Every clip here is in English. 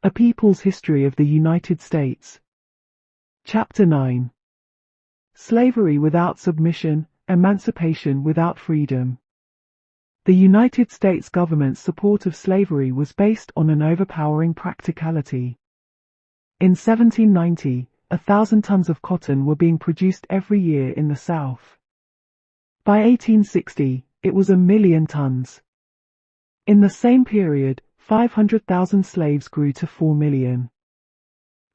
A People's History of the United States. Chapter 9. Slavery without submission, emancipation without freedom. The United States government's support of slavery was based on an overpowering practicality. In 1790, 1,000 tons of cotton were being produced every year in the South. By 1860, it was 1,000,000 tons. In the same period, 500,000 slaves grew to 4 million.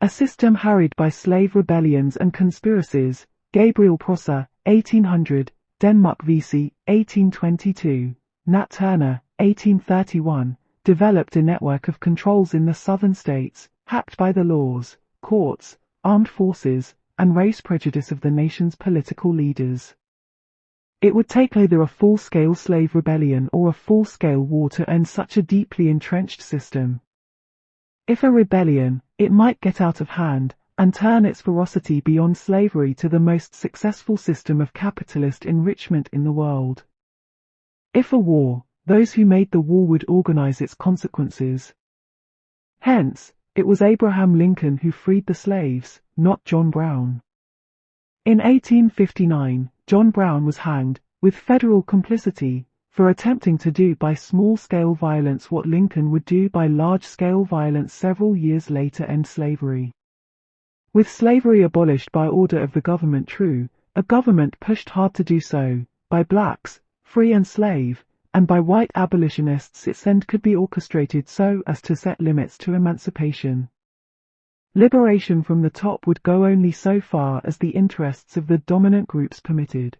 A system harried by slave rebellions and conspiracies. Gabriel Prosser, 1800, Denmark Vesey, 1822, Nat Turner, 1831, developed a network of controls in the southern states, hacked by the laws, courts, armed forces, and race prejudice of the nation's political leaders. It would take either a full-scale slave rebellion or a full-scale war to end such a deeply entrenched system. If a rebellion, it might get out of hand and turn its ferocity beyond slavery to the most successful system of capitalist enrichment in the world. If a war, those who made the war would organize its consequences. Hence, it was Abraham Lincoln who freed the slaves, not John Brown. In 1859, John Brown was hanged, with federal complicity, for attempting to do by small-scale violence what Lincoln would do by large-scale violence several years later: end slavery. With slavery abolished by order of the government true, a government pushed hard to do so, by blacks, free and slave, and by white abolitionists, its end could be orchestrated so as to set limits to emancipation. Liberation from the top would go only so far as the interests of the dominant groups permitted.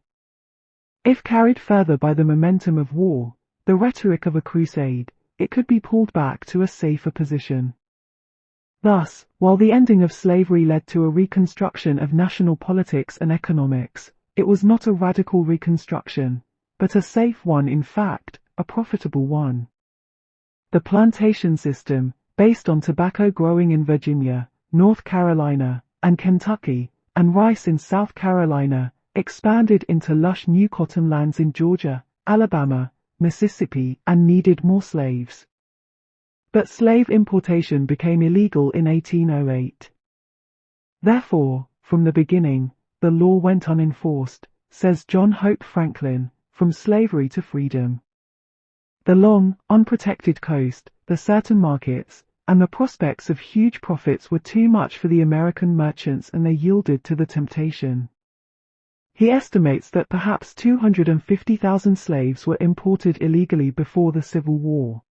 If carried further by the momentum of war, the rhetoric of a crusade, it could be pulled back to a safer position. Thus, while the ending of slavery led to a reconstruction of national politics and economics, it was not a radical reconstruction, but a safe one, in fact, a profitable one. The plantation system, based on tobacco growing in Virginia, North Carolina, and Kentucky, and rice in South Carolina, expanded into lush new cotton lands in Georgia, Alabama, Mississippi, and needed more slaves. But slave importation became illegal in 1808. Therefore, from the beginning, the law went unenforced, says John Hope Franklin, from slavery to freedom. The long, unprotected coast, the certain markets, and the prospects of huge profits were too much for the American merchants, and they yielded to the temptation. He estimates that perhaps 250,000 slaves were imported illegally before the Civil War.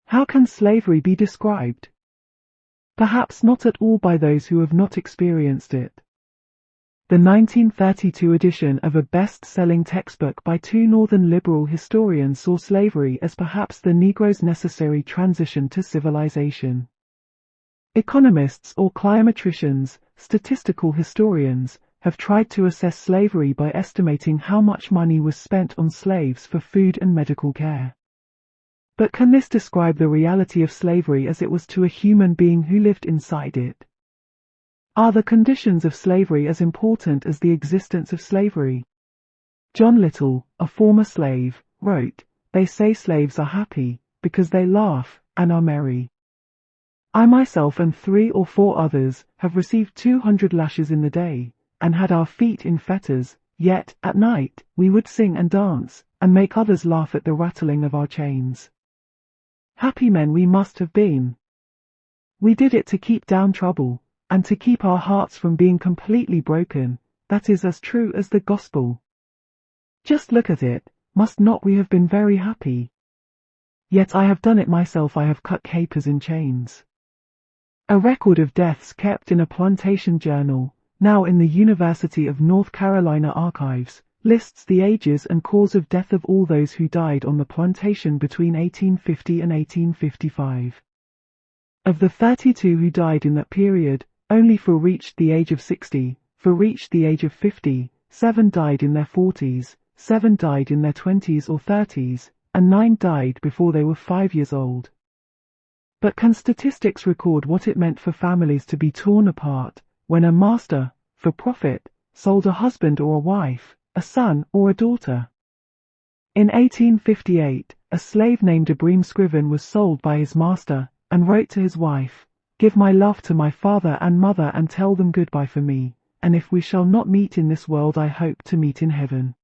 How can slavery be described? Perhaps not at all by those who have not experienced it. The 1932 edition of a best-selling textbook by two Northern liberal historians saw slavery as perhaps the Negro's necessary transition to civilization. Economists or climatricians, statistical historians, have tried to assess slavery by estimating how much money was spent on slaves for food and medical care. But can this describe the reality of slavery as it was to a human being who lived inside it? Are the conditions of slavery as important as the existence of slavery? John Little, a former slave, wrote, "They say slaves are happy, because they laugh, and are merry. I myself and 3 or 4 others have received 200 lashes in the day, and had our feet in fetters, yet, at night, we would sing and dance, and make others laugh at the rattling of our chains. Happy men we must have been. We did it to keep down trouble, and to keep our hearts from being completely broken. That is as true as the gospel. Just look at it, must not we have been very happy? Yet I have done it myself, I have cut capers in chains." A record of deaths kept in a plantation journal, now in the University of North Carolina archives, lists the ages and cause of death of all those who died on the plantation between 1850 and 1855. Of the 32 who died in that period, only 4 reached the age of 60, 4 reached the age of 50, 7 died in their 40s, 7 died in their 20s or 30s, and 9 died before they were 5 years old. But can statistics record what it meant for families to be torn apart, when a master, for profit, sold a husband or a wife, a son or a daughter? In 1858, a slave named Abram Scriven was sold by his master, and wrote to his wife, "Give my love to my father and mother and tell them goodbye for me, and if we shall not meet in this world I hope to meet in heaven."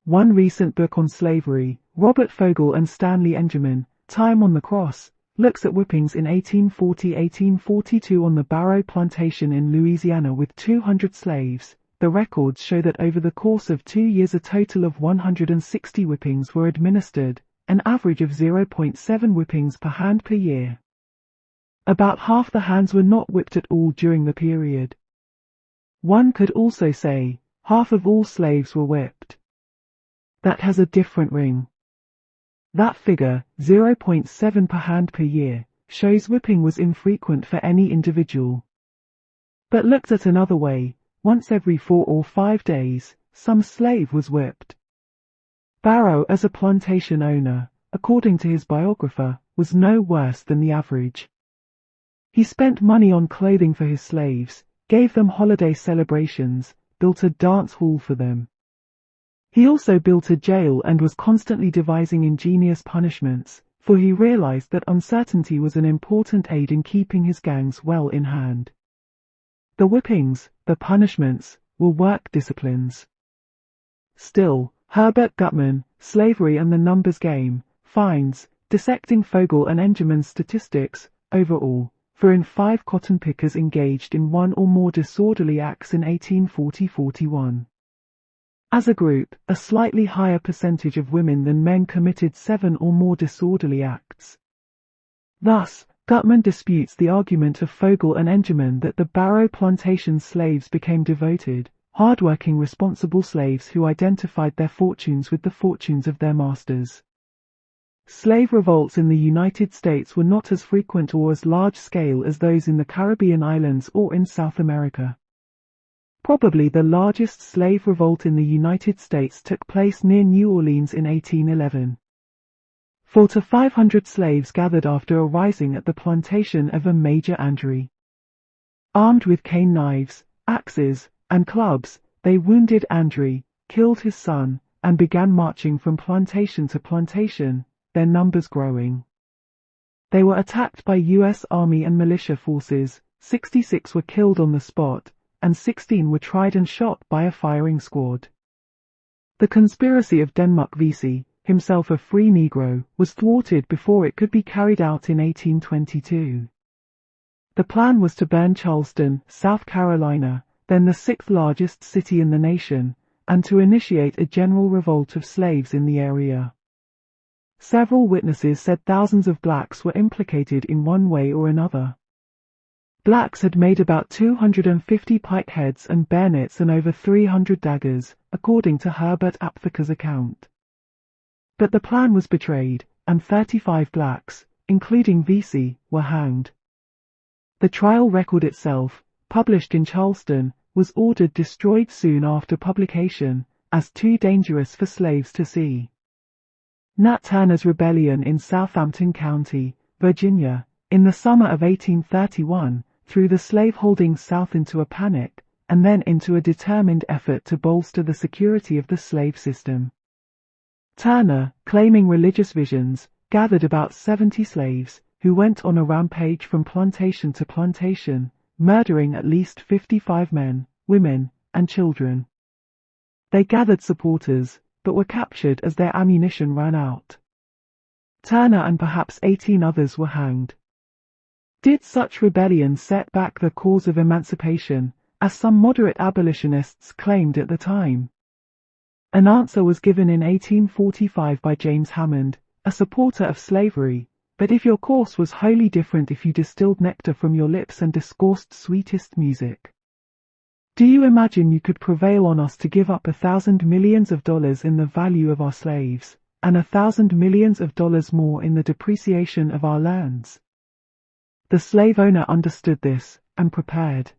One recent book on slavery, Robert Fogel and Stanley Engerman, Time on the Cross, looks at whippings in 1840–1842 on the Barrow plantation in Louisiana with 200 slaves. The records show that over the course of 2 years a total of 160 whippings were administered, an average of 0.7 whippings per hand per year. About half the hands were not whipped at all during the period. One could also say, half of all slaves were whipped. That has a different ring. That figure, 0.7 per hand per year, shows whipping was infrequent for any individual. But looked at another way, once every 4 or 5 days, some slave was whipped. Barrow, as a plantation owner, according to his biographer, was no worse than the average. He spent money on clothing for his slaves, gave them holiday celebrations, built a dance hall for them. He also built a jail and was constantly devising ingenious punishments, for he realized that uncertainty was an important aid in keeping his gangs well in hand. The whippings, the punishments, were work disciplines. Still, Herbert Gutman, Slavery and the Numbers Game, finds, dissecting Fogel and Engerman's statistics, overall, for in 5 cotton pickers engaged in 1 or more disorderly acts in 1840–41. As a group, a slightly higher percentage of women than men committed 7 or more disorderly acts. Thus, Gutman disputes the argument of Fogel and Engerman that the Barrow plantation slaves became devoted, hard-working responsible slaves who identified their fortunes with the fortunes of their masters. Slave revolts in the United States were not as frequent or as large-scale as those in the Caribbean islands or in South America. Probably the largest slave revolt in the United States took place near New Orleans in 1811. 400 to 500 slaves gathered after a rising at the plantation of a Major Andrew. Armed with cane knives, axes, and clubs, they wounded Andrew, killed his son, and began marching from plantation to plantation, their numbers growing. They were attacked by U.S. Army and militia forces, 66 were killed on the spot, and 16 were tried and shot by a firing squad. The conspiracy of Denmark Vesey, himself a free Negro, was thwarted before it could be carried out in 1822. The plan was to burn Charleston, South Carolina, then the 6th largest city in the nation, and to initiate a general revolt of slaves in the area. Several witnesses said thousands of blacks were implicated in one way or another. Blacks had made about 250 pike heads and bayonets and over 300 daggers, according to Herbert Aptheker's account. But the plan was betrayed, and 35 blacks, including Vesey, were hanged. The trial record itself, published in Charleston, was ordered destroyed soon after publication, as too dangerous for slaves to see. Nat Turner's rebellion in Southampton County, Virginia, in the summer of 1831, threw the slaveholding South into a panic, and then into a determined effort to bolster the security of the slave system. Turner, claiming religious visions, gathered about 70 slaves, who went on a rampage from plantation to plantation, murdering at least 55 men, women, and children. They gathered supporters, but were captured as their ammunition ran out. Turner and perhaps 18 others were hanged. Did such rebellion set back the cause of emancipation, as some moderate abolitionists claimed at the time? An answer was given in 1845 by James Hammond, a supporter of slavery, but if your course was wholly different if you distilled nectar from your lips and discoursed sweetest music. Do you imagine you could prevail on us to give up $1,000 million in the value of our slaves, and $1,000 million more in the depreciation of our lands? The slave owner understood this, and prepared.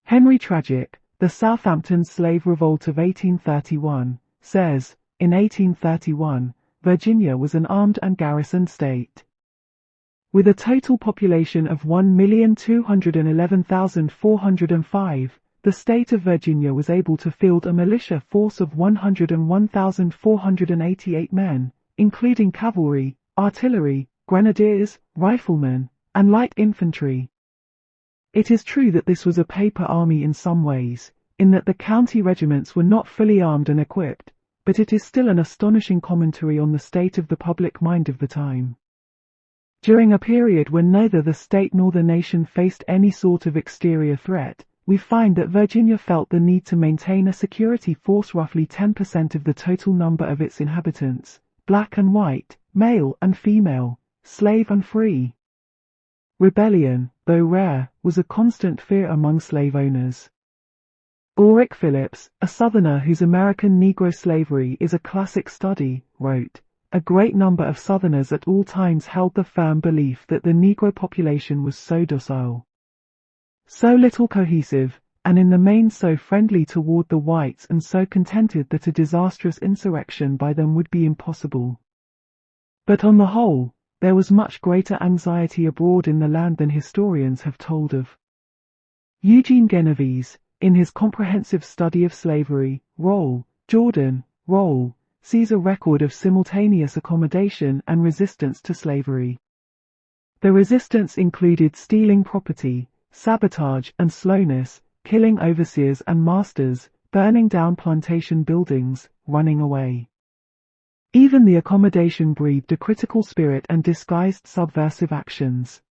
Henry Tragic, The Southampton Slave Revolt of 1831, says, in 1831, Virginia was an armed and garrisoned state. With a total population of 1,211,405, the state of Virginia was able to field a militia force of 101,488 men, including cavalry, artillery, grenadiers, riflemen, and light infantry. It is true that this was a paper army in some ways, in that the county regiments were not fully armed and equipped, but it is still an astonishing commentary on the state of the public mind of the time. During a period when neither the state nor the nation faced any sort of exterior threat, we find that Virginia felt the need to maintain a security force roughly 10% of the total number of its inhabitants, black and white, male and female, slave and free. Rebellion, though rare, was a constant fear among slave owners. Ulrich Phillips, a Southerner whose American Negro slavery is a classic study, wrote, "A great number of Southerners at all times held the firm belief that the Negro population was so docile, so little cohesive, and in the main so friendly toward the whites and so contented that a disastrous insurrection by them would be impossible. But on the whole, there was much greater anxiety abroad in the land than historians have told of." Eugene Genovese, in his comprehensive study of slavery, Roll, Jordan, Roll, sees a record of simultaneous accommodation and resistance to slavery. The resistance included stealing property, sabotage and slowness, killing overseers and masters, burning down plantation buildings, running away. Even the accommodation breathed a critical spirit and disguised subversive actions.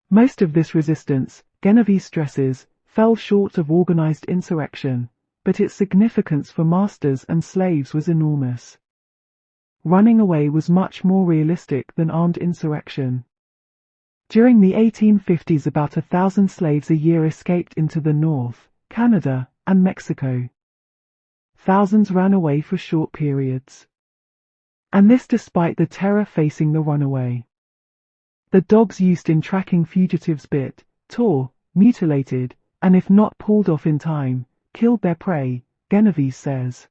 Most of this resistance, Genovese stresses, fell short of organized insurrection, but its significance for masters and slaves was enormous. Running away was much more realistic than armed insurrection. During the 1850s, about 1,000 slaves a year escaped into the North, Canada, and Mexico. Thousands ran away for short periods. And this despite the terror facing the runaway. The dogs used in tracking fugitives bit, tore, mutilated, and if not pulled off in time, killed their prey, Genovese says.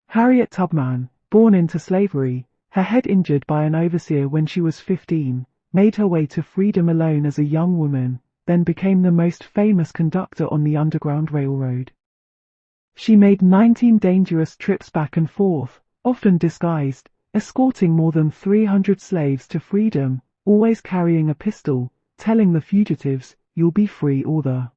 Harriet Tubman, born into slavery, her head injured by an overseer when she was 15, made her way to freedom alone as a young woman, then became the most famous conductor on the Underground Railroad. She made 19 dangerous trips back and forth, often disguised, escorting more than 300 slaves to freedom, always carrying a pistol, telling the fugitives, "You'll be free or the..."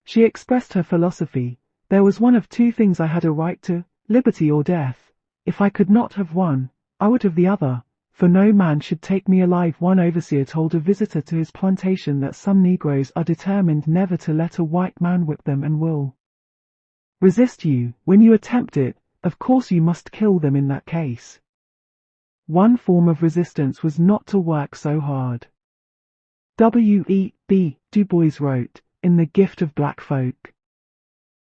She expressed her philosophy: "There was one of two things I had a right to, liberty or death. If I could not have one, I would have the other, for no man should take me alive." One overseer told a visitor to his plantation that some Negroes are determined never to let a white man whip them and will resist you. When you attempt it, of course you must kill them in that case. One form of resistance was not to work so hard. W.E.B. Du Bois wrote, in The Gift of Black Folk,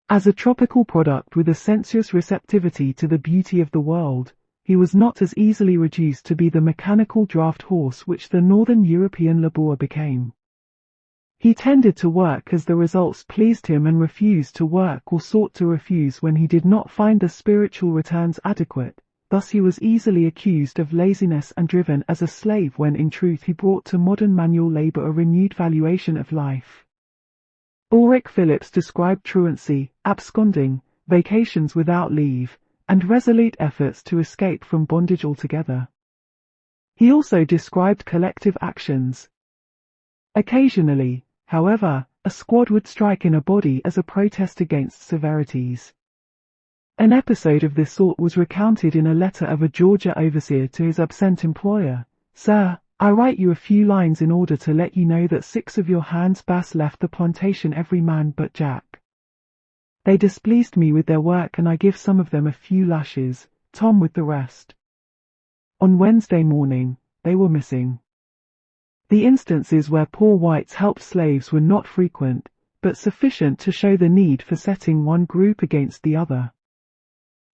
"As a tropical product with a sensuous receptivity to the beauty of the world, he was not as easily reduced to be the mechanical draft horse which the northern European laborer became. He tended to work as the results pleased him and refused to work or sought to refuse when he did not find the spiritual returns adequate. Thus he was easily accused of laziness and driven as a slave when in truth he brought to modern manual labor a renewed valuation of life." Ulrich Phillips described truancy, absconding, vacations without leave, and resolute efforts to escape from bondage altogether. He also described collective actions. Occasionally, however, a squad would strike in a body as a protest against severities. An episode of this sort was recounted in a letter of a Georgia overseer to his absent employer: "Sir, I write you a few lines in order to let you know that 6 of your hands bass left the plantation, every man but Jack. They displeased me with their work and I give some of them a few lashes, Tom with the rest. On Wednesday morning, they were missing." The instances where poor whites helped slaves were not frequent, but sufficient to show the need for setting one group against the other.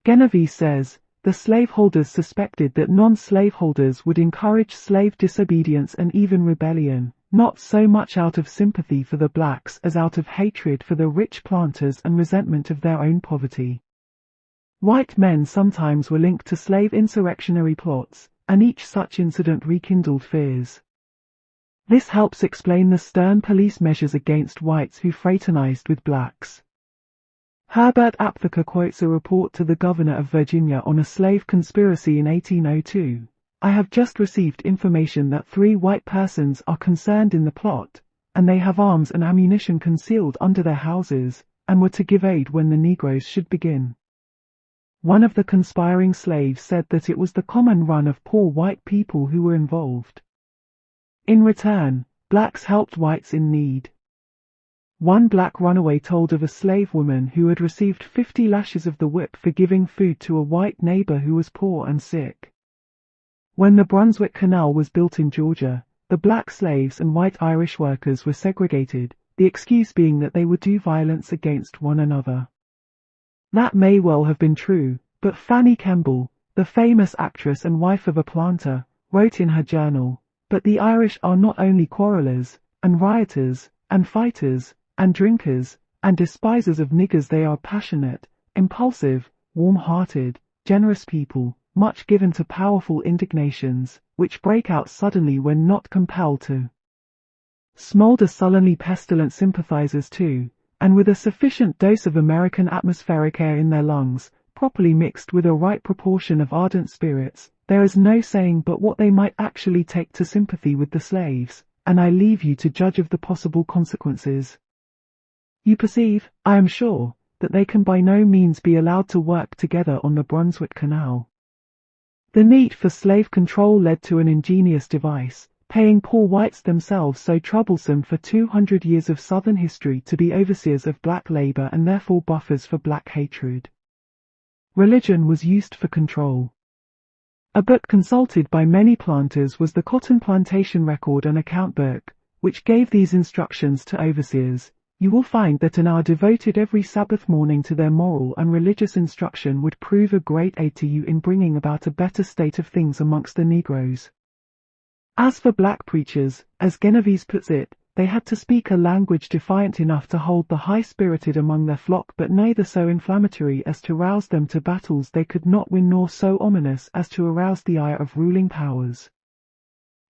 Genovese says, "The slaveholders suspected that non-slaveholders would encourage slave disobedience and even rebellion, not so much out of sympathy for the blacks as out of hatred for the rich planters and resentment of their own poverty." White men sometimes were linked to slave insurrectionary plots, and each such incident rekindled fears. This helps explain the stern police measures against whites who fraternized with blacks. Herbert Aptheker quotes a report to the governor of Virginia on a slave conspiracy in 1802, I have just received information that 3 white persons are concerned in the plot, and they have arms and ammunition concealed under their houses, and were to give aid when the Negroes should begin. One of the conspiring slaves said that it was the common run of poor white people who were involved. In return, blacks helped whites in need. One black runaway told of a slave woman who had received 50 lashes of the whip for giving food to a white neighbor who was poor and sick. When the Brunswick Canal was built in Georgia, the black slaves and white Irish workers were segregated, the excuse being that they would do violence against one another. That may well have been true, but Fanny Kemble, the famous actress and wife of a planter, wrote in her journal, "But the Irish are not only quarrellers, and rioters, and fighters, and drinkers, and despisers of niggers, they are passionate, impulsive, warm-hearted, generous people, much given to powerful indignations, which break out suddenly when not compelled to smoulder sullenly, pestilent sympathizers too, and with a sufficient dose of American atmospheric air in their lungs, properly mixed with a right proportion of ardent spirits, there is no saying but what they might actually take to sympathy with the slaves, and I leave you to judge of the possible consequences. You perceive, I am sure, that they can by no means be allowed to work together on the Brunswick Canal." The need for slave control led to an ingenious device, paying poor whites themselves so troublesome for 200 years of Southern history to be overseers of black labor and therefore buffers for black hatred. Religion was used for control. A book consulted by many planters was the Cotton Plantation Record and Account Book, which gave these instructions to overseers. You will find that an hour devoted every Sabbath morning to their moral and religious instruction would prove a great aid to you in bringing about a better state of things amongst the Negroes. As for black preachers, as Genovese puts it, they had to speak a language defiant enough to hold the high-spirited among their flock, but neither so inflammatory as to rouse them to battles they could not win, nor so ominous as to arouse the ire of ruling powers.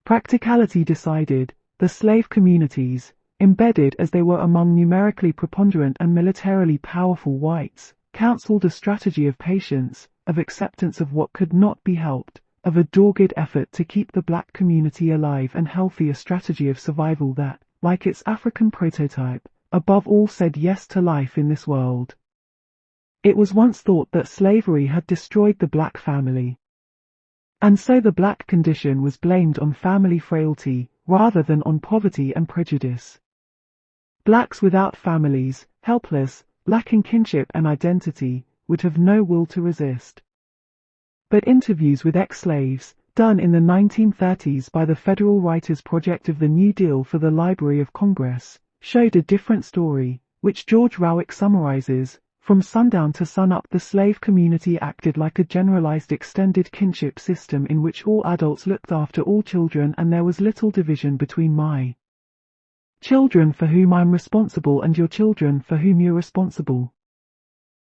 Practicality decided. The slave communities, embedded as they were among numerically preponderant and militarily powerful whites, counseled a strategy of patience, of acceptance of what could not be helped, of a dogged effort to keep the black community alive and healthy, a strategy of survival that, like its African prototype, above all said yes to life in this world. It was once thought that slavery had destroyed the black family, and so the black condition was blamed on family frailty rather than on poverty and prejudice. Blacks without families, helpless, lacking kinship and identity, would have no will to resist. But interviews with ex-slaves, done in the 1930s by the Federal Writers Project of the New Deal for the Library of Congress, showed a different story, which George Rowick summarizes. From sundown to sunup, the slave community acted like a generalized extended kinship system in which all adults looked after all children, and there was little division between my children for whom I'm responsible and your children for whom you're responsible.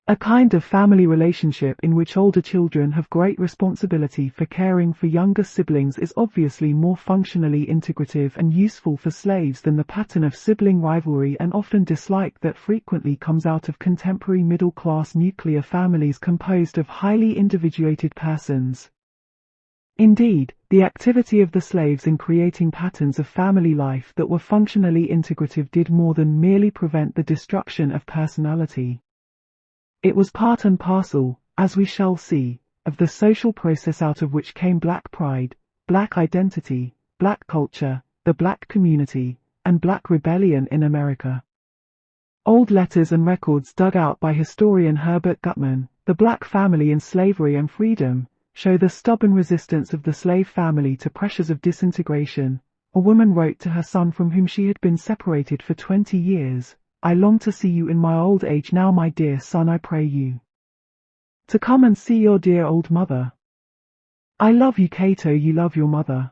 A kind of family relationship in which older children have great responsibility for caring for younger siblings is obviously more functionally integrative and useful for slaves than the pattern of sibling rivalry and often dislike that frequently comes out of contemporary middle-class nuclear families composed of highly individuated persons. Indeed, the activity of the slaves in creating patterns of family life that were functionally integrative did more than merely prevent the destruction of personality. It was part and parcel, as we shall see, of the social process out of which came black pride, black identity, black culture, the black community, and black rebellion in America. Old letters and records dug out by historian Herbert Gutman, The Black Family in Slavery and Freedom, show the stubborn resistance of the slave family to pressures of disintegration. A woman wrote to her son from whom she had been separated for 20 years, "I long to see you in my old age now, my dear son, I pray you to come and see your dear old mother. I love you, Cato, you love your mother.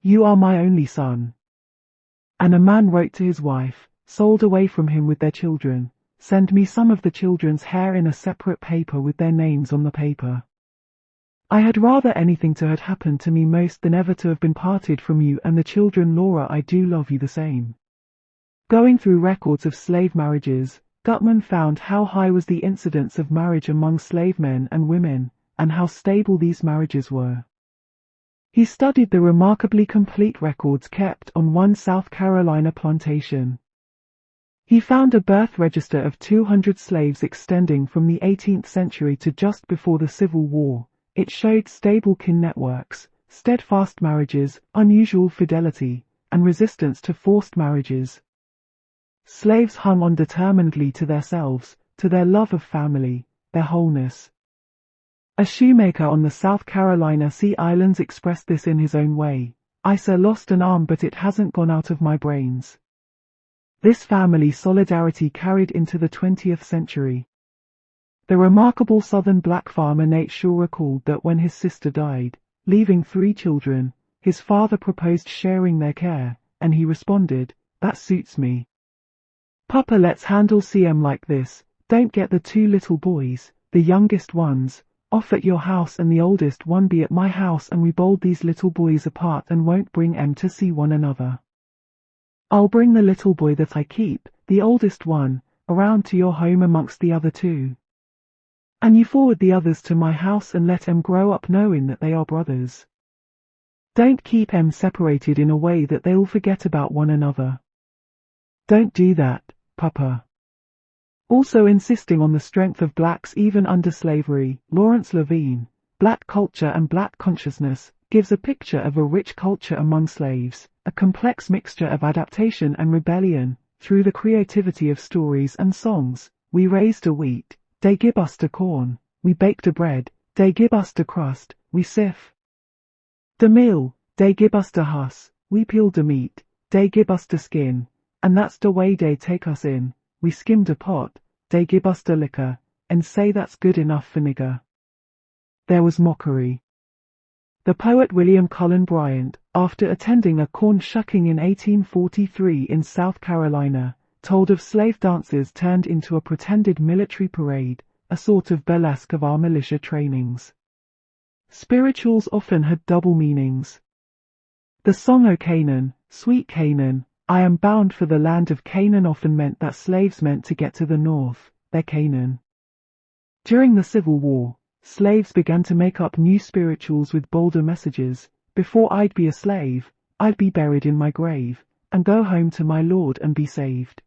You are my only son." And a man wrote to his wife, sold away from him with their children, "Send me some of the children's hair in a separate paper with their names on the paper. I had rather anything to had happened to me most than ever to have been parted from you and the children. Laura, I do love you the same." Going through records of slave marriages, Gutman found how high was the incidence of marriage among slave men and women, and how stable these marriages were. He studied the remarkably complete records kept on one South Carolina plantation. He found a birth register of 200 slaves extending from the 18th century to just before the Civil War. It showed stable kin networks, steadfast marriages, unusual fidelity, and resistance to forced marriages. Slaves hung on determinedly to themselves, to their love of family, their wholeness. A shoemaker on the South Carolina Sea Islands expressed this in his own way. "I lost an arm, but it hasn't gone out of my brains." This family solidarity carried into the 20th century. The remarkable Southern black farmer Nate Shaw recalled that when his sister died, leaving 3 children, his father proposed sharing their care, and he responded, "That suits me. Papa, let's handle CM like this. Don't get the 2 little boys, the youngest ones, off at your house and the oldest one be at my house, and we bold these little boys apart and won't bring 'em to see one another. I'll bring the little boy that I keep, the oldest one, around to your home amongst the other 2. And you forward the others to my house and let 'em grow up knowing that they are brothers. Don't keep 'em separated in a way that they'll forget about one another. Don't do that, Papa." Also insisting on the strength of blacks even under slavery, Lawrence Levine, Black Culture and Black Consciousness, gives a picture of a rich culture among slaves, a complex mixture of adaptation and rebellion. Through the creativity of stories and songs, we raised a wheat, they give us the corn, we baked a bread, they give us the crust, we sift the meal, they give us the husk, we peeled the meat, they give us the skin, and that's the way they take us in. We skimmed a pot, they give us the liquor, and say that's good enough for nigger. There was mockery. The poet William Cullen Bryant, after attending a corn shucking in 1843 in South Carolina, told of slave dances turned into a pretended military parade, a sort of burlesque of our militia trainings. Spirituals often had double meanings. The song "O Canaan, Sweet Canaan, I am bound for the land of Canaan" often meant that slaves meant to get to the north, their Canaan. During the Civil War, slaves began to make up new spirituals with bolder messages. "Before I'd be a slave, I'd be buried in my grave, and go home to my Lord and be saved."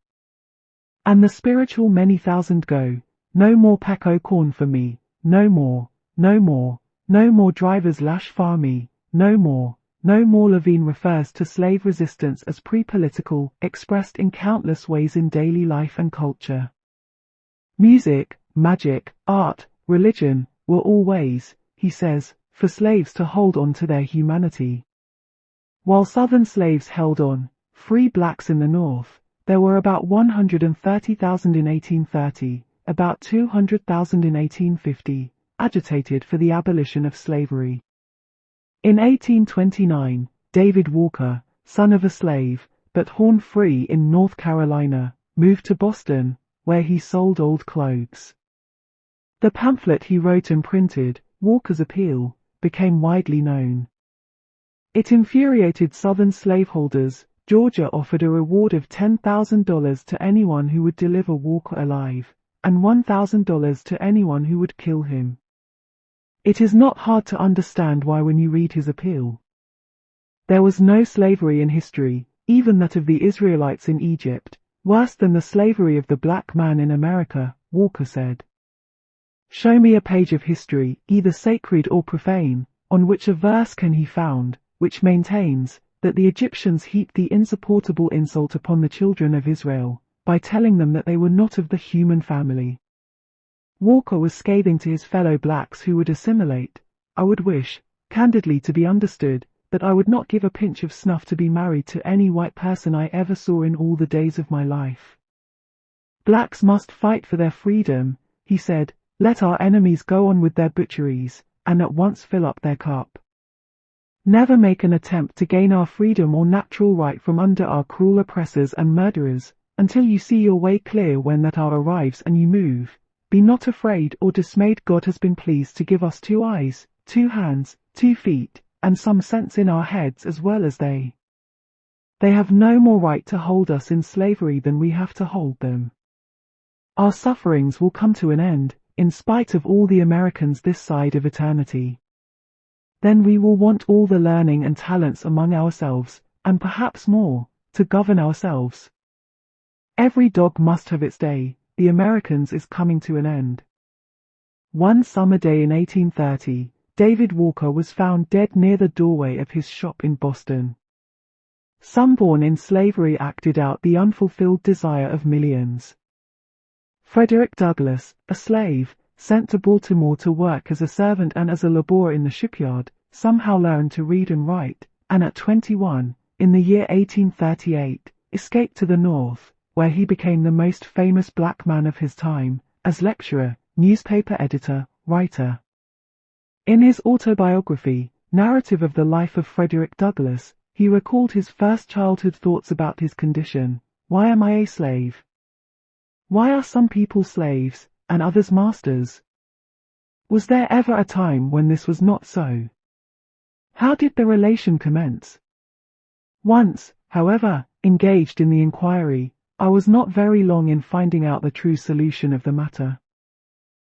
And the spiritual "Many thousand go, no more pack o' corn for me, no more, no more, no more drivers lash for me, no more, no more." Levine refers to slave resistance as pre-political, expressed in countless ways in daily life and culture. Music, magic, art, religion were all ways, he says, for slaves to hold on to their humanity. While Southern slaves held on, free blacks in the North, there were about 130,000 in 1830, about 200,000 in 1850, agitated for the abolition of slavery. In 1829, David Walker, son of a slave, but born free in North Carolina, moved to Boston, where he sold old clothes. The pamphlet he wrote and printed, Walker's Appeal, became widely known. It infuriated Southern slaveholders. Georgia offered a reward of $10,000 to anyone who would deliver Walker alive, and $1,000 to anyone who would kill him. It is not hard to understand why when you read his appeal. There was no slavery in history, even that of the Israelites in Egypt, worse than the slavery of the black man in America, Walker said. Show me a page of history, either sacred or profane, on which a verse can be found, which maintains that the Egyptians heaped the insupportable insult upon the children of Israel, by telling them that they were not of the human family. Walker was scathing to his fellow blacks who would assimilate. "I would wish, candidly to be understood, that I would not give a pinch of snuff to be married to any white person I ever saw in all the days of my life. Blacks must fight for their freedom," he said. "Let our enemies go on with their butcheries, and at once fill up their cup. Never make an attempt to gain our freedom or natural right from under our cruel oppressors and murderers, until you see your way clear when that hour arrives and you move. Be not afraid or dismayed. God has been pleased to give us 2 eyes, 2 hands, 2 feet, and some sense in our heads as well as they. They have no more right to hold us in slavery than we have to hold them. Our sufferings will come to an end, in spite of all the Americans this side of eternity. then we will want all the learning and talents among ourselves, and perhaps more, to govern ourselves. Every dog must have its day. The Americans is coming to an end. One summer day in 1830, David Walker was found dead near the doorway of his shop in Boston. Some born in slavery acted out the unfulfilled desire of millions. Frederick Douglass, a slave, sent to Baltimore to work as a servant and as a laborer in the shipyard, somehow learned to read and write, and at 21, in the year 1838, escaped to the North, where he became the most famous black man of his time, as lecturer, newspaper editor, writer. In his autobiography, Narrative of the Life of Frederick Douglass, he recalled his first childhood thoughts about his condition. Why am I a slave? Why are some people slaves, and others masters? Was there ever a time when this was not so? How did the relation commence? Once, however, engaged in the inquiry, I was not very long in finding out the true solution of the matter.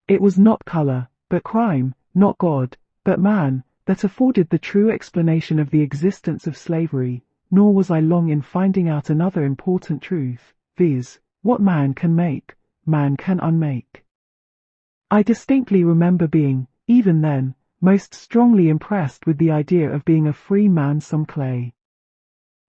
It was not color, but crime, not God, but man, that afforded the true explanation of the existence of slavery, nor was I long in finding out another important truth, viz., what man can make, man can unmake. I distinctly remember being, even then, most strongly impressed with the idea of being a free man some clay.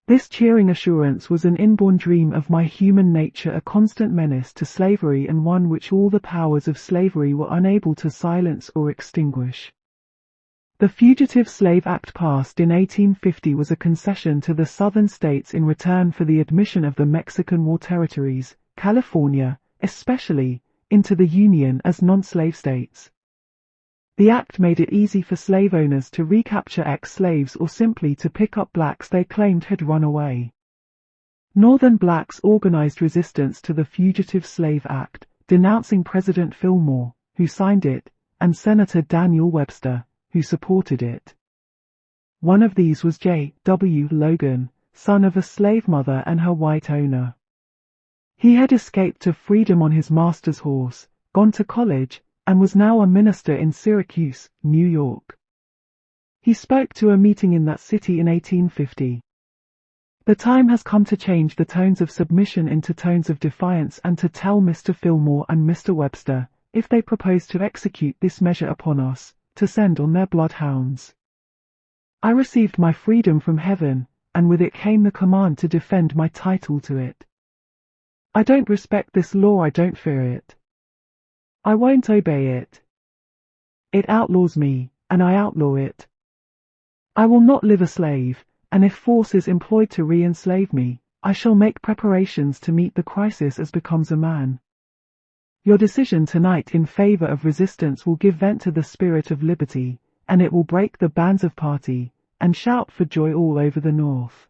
This cheering assurance was an inborn dream of my human nature, a constant menace to slavery and one which all the powers of slavery were unable to silence or extinguish. The Fugitive Slave Act passed in 1850 was a concession to the Southern states in return for the admission of the Mexican War territories, California, especially, into the Union as non-slave states. The act made it easy for slave owners to recapture ex-slaves or simply to pick up blacks they claimed had run away. Northern blacks organized resistance to the Fugitive Slave Act, denouncing President Fillmore, who signed it, and Senator Daniel Webster, who supported it. One of these was J. W. Logan, son of a slave mother and her white owner. He had escaped to freedom on his master's horse, gone to college, and was now a minister in Syracuse, New York. He spoke to a meeting in that city in 1850. The time has come to change the tones of submission into tones of defiance and to tell Mr. Fillmore and Mr. Webster, if they propose to execute this measure upon us, to send on their bloodhounds. I received my freedom from heaven, and with it came the command to defend my title to it. I don't respect this law, I don't fear it. I won't obey it. It outlaws me, and I outlaw it. I will not live a slave, and if force is employed to re-enslave me, I shall make preparations to meet the crisis as becomes a man. Your decision tonight in favor of resistance will give vent to the spirit of liberty, and it will break the bands of party, and shout for joy all over the North.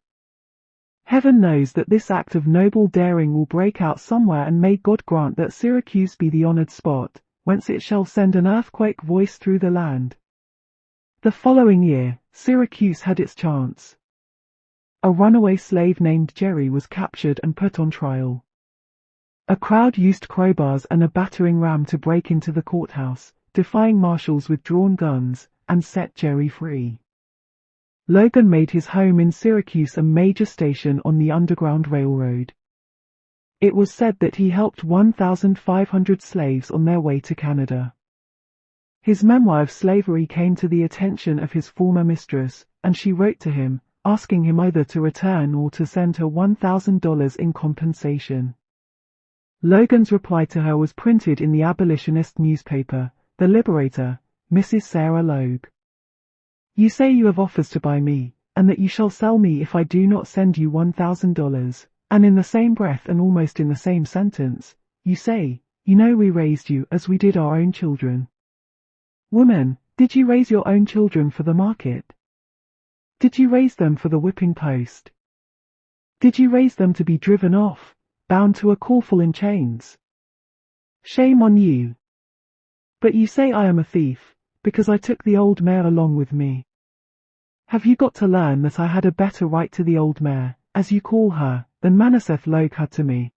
Heaven knows that this act of noble daring will break out somewhere, and may God grant that Syracuse be the honored spot, whence it shall send an earthquake voice through the land. The following year, Syracuse had its chance. A runaway slave named Jerry was captured and put on trial. A crowd used crowbars and a battering ram to break into the courthouse, defying marshals with drawn guns, and set Jerry free. Logan made his home in Syracuse, a major station on the Underground Railroad. It was said that he helped 1,500 slaves on their way to Canada. His memoir of slavery came to the attention of his former mistress, and she wrote to him, asking him either to return or to send her $1,000 in compensation. Logan's reply to her was printed in the abolitionist newspaper, The Liberator, Mrs. Sarah Logue. You say you have offers to buy me, and that you shall sell me if I do not send you $1,000, and in the same breath and almost in the same sentence, you say, you know we raised you as we did our own children. Woman, did you raise your own children for the market? Did you raise them for the whipping post? Did you raise them to be driven off, bound to a coffle in chains? Shame on you. But you say I am a thief, because I took the old mare along with me. Have you got to learn that I had a better right to the old mare, as you call her, than Manasseh Logue had to me?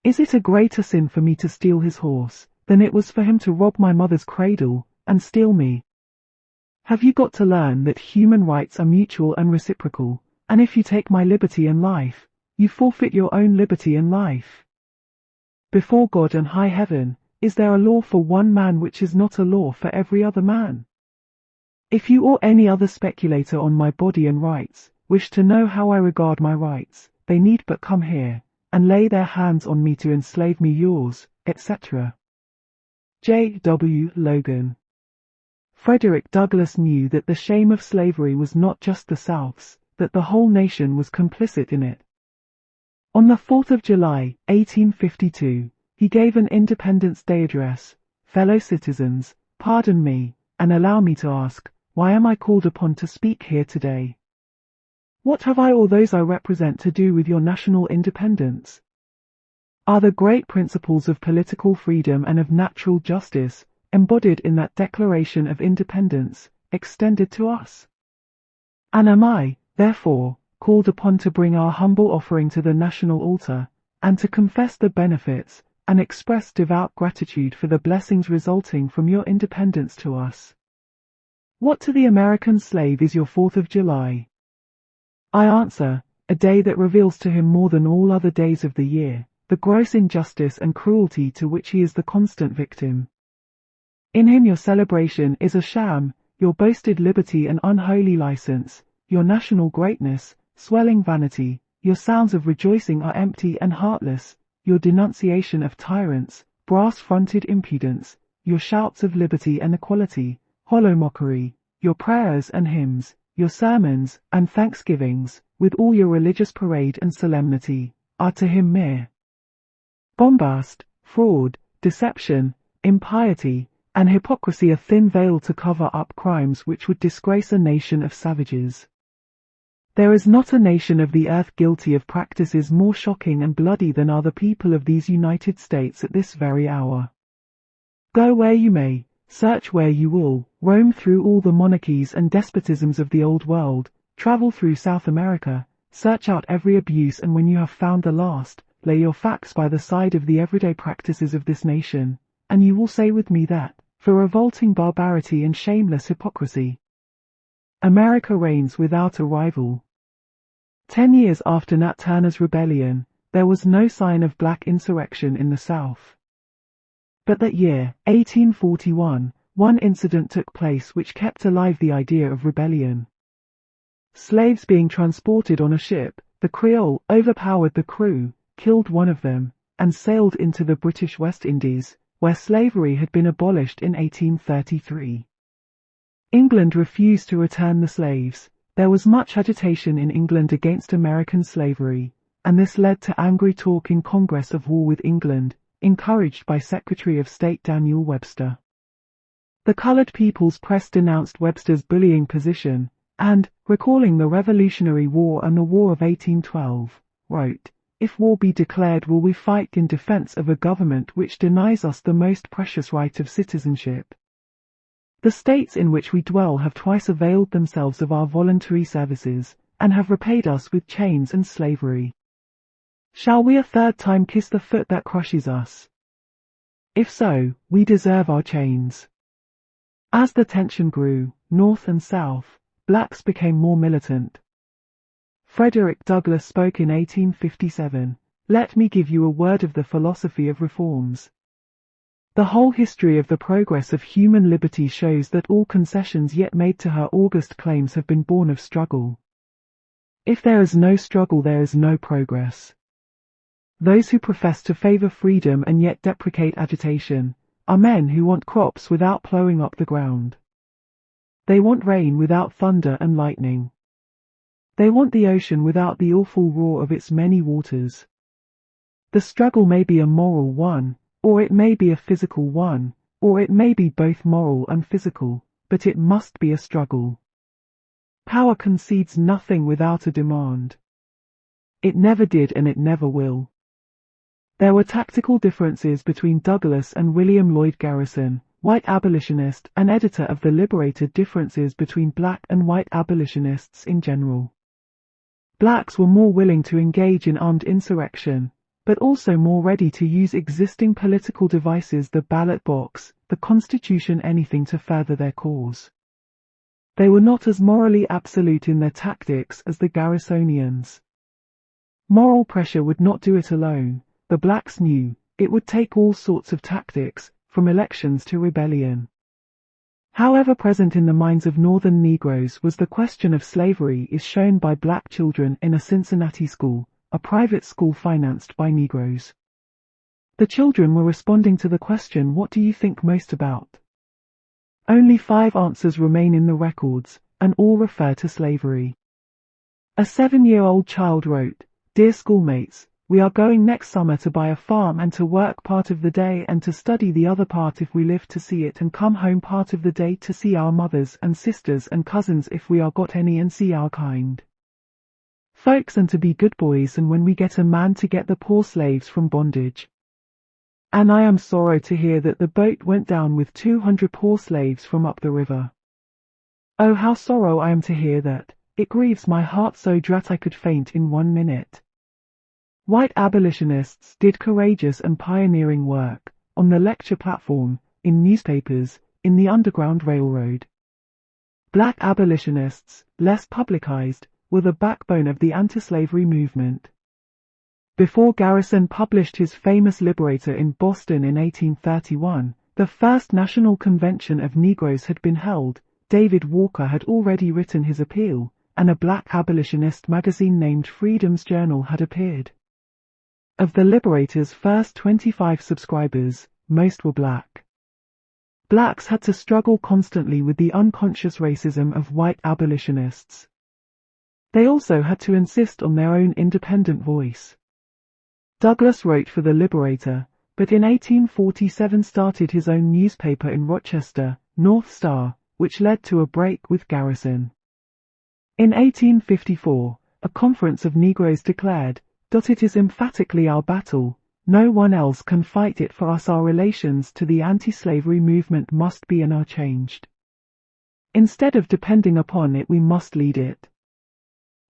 Is it a greater sin for me to steal his horse, than it was for him to rob my mother's cradle, and steal me? Have you got to learn that human rights are mutual and reciprocal, and if you take my liberty and life, you forfeit your own liberty and life? Before God and high heaven, is there a law for one man which is not a law for every other man? If you or any other speculator on my body and rights wish to know how I regard my rights, they need but come here, and lay their hands on me to enslave me yours, etc. J. W. Logan. Frederick Douglass knew that the shame of slavery was not just the South's, that the whole nation was complicit in it. On the 4th of July, 1852, he gave an Independence Day address. Fellow citizens, pardon me, and allow me to ask, why am I called upon to speak here today? What have I or those I represent to do with your national independence? Are the great principles of political freedom and of natural justice, embodied in that Declaration of Independence, extended to us? And am I, therefore, called upon to bring our humble offering to the national altar, and to confess the benefits, and express devout gratitude for the blessings resulting from your independence to us? What to the American slave is your 4th of July? I answer, a day that reveals to him more than all other days of the year, the gross injustice and cruelty to which he is the constant victim. In him your celebration is a sham, your boasted liberty an unholy license, your national greatness, swelling vanity, your sounds of rejoicing are empty and heartless, your denunciation of tyrants, brass-fronted impudence, your shouts of liberty and equality, hollow mockery, your prayers and hymns, your sermons and thanksgivings, with all your religious parade and solemnity, are to him mere bombast, fraud, deception, impiety, and hypocrisy, a thin veil to cover up crimes which would disgrace a nation of savages. There is not a nation of the earth guilty of practices more shocking and bloody than are the people of these United States at this very hour. Go where you may, search where you will, roam through all the monarchies and despotisms of the old world, travel through South America, search out every abuse, and when you have found the last, lay your facts by the side of the everyday practices of this nation, and you will say with me that, for revolting barbarity and shameless hypocrisy, America reigns without a rival. 10 years after Nat Turner's rebellion, there was no sign of black insurrection in the South. But that year, 1841, one incident took place which kept alive the idea of rebellion. Slaves being transported on a ship, the Creole overpowered the crew, killed one of them, and sailed into the British West Indies, where slavery had been abolished in 1833. England refused to return the slaves. There was much agitation in England against American slavery, and this led to angry talk in Congress of war with England, encouraged by Secretary of State Daniel Webster. The colored people's press denounced Webster's bullying position, and, recalling the Revolutionary War and the War of 1812, wrote, "If war be declared, will we fight in defense of a government which denies us the most precious right of citizenship? The states in which we dwell have twice availed themselves of our voluntary services, and have repaid us with chains and slavery. Shall we a third time kiss the foot that crushes us? If so, we deserve our chains." As the tension grew, North and South, blacks became more militant. Frederick Douglass spoke in 1857, "Let me give you a word of the philosophy of reforms. The whole history of the progress of human liberty shows that all concessions yet made to her august claims have been born of struggle. If there is no struggle, there is no progress. Those who profess to favor freedom and yet deprecate agitation are men who want crops without plowing up the ground. They want rain without thunder and lightning. They want the ocean without the awful roar of its many waters. The struggle may be a moral one, or it may be a physical one, or it may be both moral and physical, but it must be a struggle. Power concedes nothing without a demand. It never did and it never will." There were tactical differences between Douglass and William Lloyd Garrison, white abolitionist and editor of the Liberator, differences between black and white abolitionists in general. Blacks were more willing to engage in armed insurrection, but also more ready to use existing political devices, the ballot box, the Constitution, anything to further their cause. They were not as morally absolute in their tactics as the Garrisonians. Moral pressure would not do it alone. The blacks knew it would take all sorts of tactics, from elections to rebellion. However present in the minds of Northern Negroes was the question of slavery is shown by black children in a Cincinnati school, a private school financed by Negroes. The children were responding to the question, "What do you think most about?" Only 5 answers remain in the records, and all refer to slavery. A 7-year-old child wrote, "Dear schoolmates, we are going next summer to buy a farm and to work part of the day and to study the other part if we live to see it, and come home part of the day to see our mothers and sisters and cousins if we are got any, and see our kind folks, and to be good boys, and when we get a man to get the poor slaves from bondage. And I am sorrow to hear that the boat went down with 200 poor slaves from up the river. Oh, how sorrow I am to hear that, it grieves my heart so drat I could faint in 1 minute." White abolitionists did courageous and pioneering work, on the lecture platform, in newspapers, in the Underground Railroad. Black abolitionists, less publicized, were the backbone of the anti-slavery movement. Before Garrison published his famous Liberator in Boston in 1831, the first National Convention of Negroes had been held. David Walker had already written his appeal, and a black abolitionist magazine named Freedom's Journal had appeared. Of the Liberator's first 25 subscribers, most were black. Blacks had to struggle constantly with the unconscious racism of white abolitionists. They also had to insist on their own independent voice. Douglass wrote for the Liberator, but in 1847 started his own newspaper in Rochester, North Star, which led to a break with Garrison. In 1854, a conference of Negroes declared, "It is emphatically our battle, no one else can fight it for us. Our relations to the anti-slavery movement must be and are changed. Instead of depending upon it, we must lead it."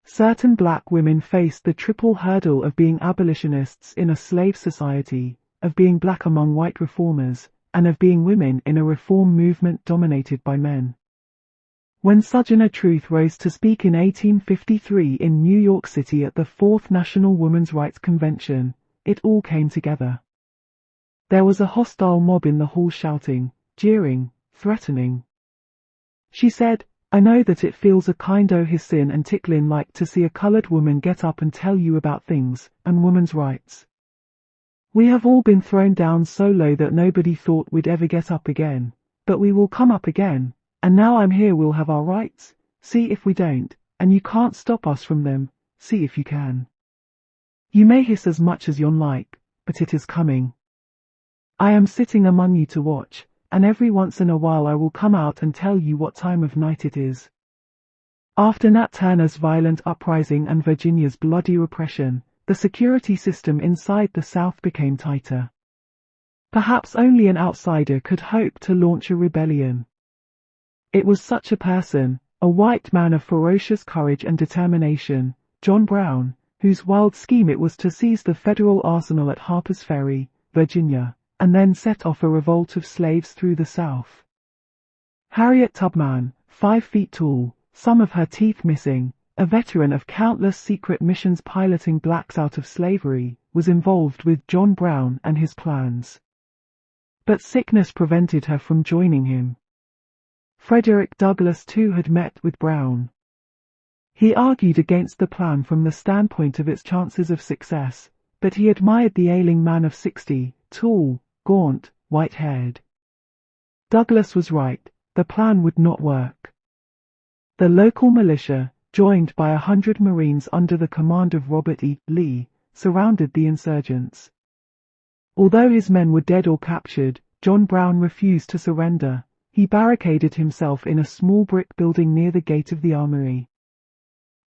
Certain black women faced the triple hurdle of being abolitionists in a slave society, of being black among white reformers, and of being women in a reform movement dominated by men. When Sojourner Truth rose to speak in 1853 in New York City at the 4th National Women's Rights Convention, it all came together. There was a hostile mob in the hall shouting, jeering, threatening. She said, "I know that it feels a kind o' hissin' and ticklin' like to see a colored woman get up and tell you about things, and women's rights. We have all been thrown down so low that nobody thought we'd ever get up again, but we will come up again. And now I'm here, we'll have our rights, see if we don't, and you can't stop us from them, see if you can. You may hiss as much as yon like, but it is coming. I am sitting among you to watch, and every once in a while I will come out and tell you what time of night it is." After Nat Turner's violent uprising and Virginia's bloody repression, the security system inside the South became tighter. Perhaps only an outsider could hope to launch a rebellion. It was such a person, a white man of ferocious courage and determination, John Brown, whose wild scheme it was to seize the federal arsenal at Harper's Ferry, Virginia, and then set off a revolt of slaves through the South. Harriet Tubman, 5 feet tall, some of her teeth missing, a veteran of countless secret missions piloting blacks out of slavery, was involved with John Brown and his plans. But sickness prevented her from joining him. Frederick Douglass too had met with Brown. He argued against the plan from the standpoint of its chances of success, but he admired the ailing man of 60, tall, gaunt, white-haired. Douglass was right, the plan would not work. The local militia, joined by 100 Marines under the command of Robert E. Lee, surrounded the insurgents. Although his men were dead or captured, John Brown refused to surrender. He barricaded himself in a small brick building near the gate of the armory.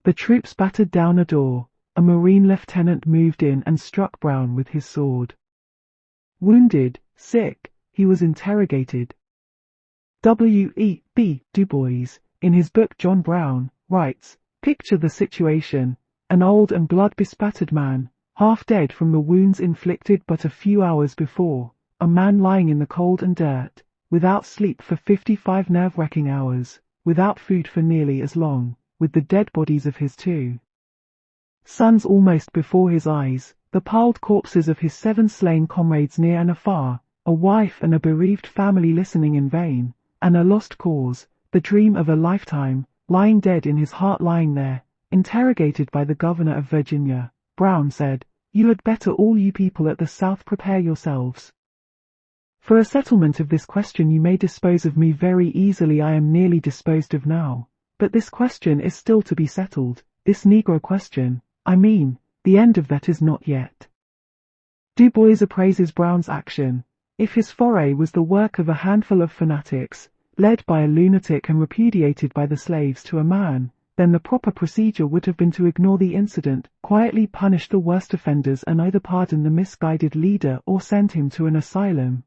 The troops battered down a door. A Marine lieutenant moved in and struck Brown with his sword. Wounded, sick, he was interrogated. W.E.B. Du Bois, in his book John Brown, writes, "Picture the situation, an old and blood-bespattered man, half dead from the wounds inflicted but a few hours before, a man lying in the cold and dirt, without sleep for 55 nerve-wracking hours, without food for nearly as long, with the dead bodies of his 2 sons almost before his eyes, the piled corpses of his 7 slain comrades near and afar, a wife and a bereaved family listening in vain, and a lost cause, the dream of a lifetime, lying dead in his heart lying there. Interrogated by the governor of Virginia, Brown said, "You had better all you people at the South prepare yourselves. For a settlement of this question you may dispose of me very easily. I am nearly disposed of now, but this question is still to be settled, this Negro question, I mean, the end of that is not yet." Du Bois appraises Brown's action. If his foray was the work of a handful of fanatics, led by a lunatic and repudiated by the slaves to a man, then the proper procedure would have been to ignore the incident, quietly punish the worst offenders and either pardon the misguided leader or send him to an asylum.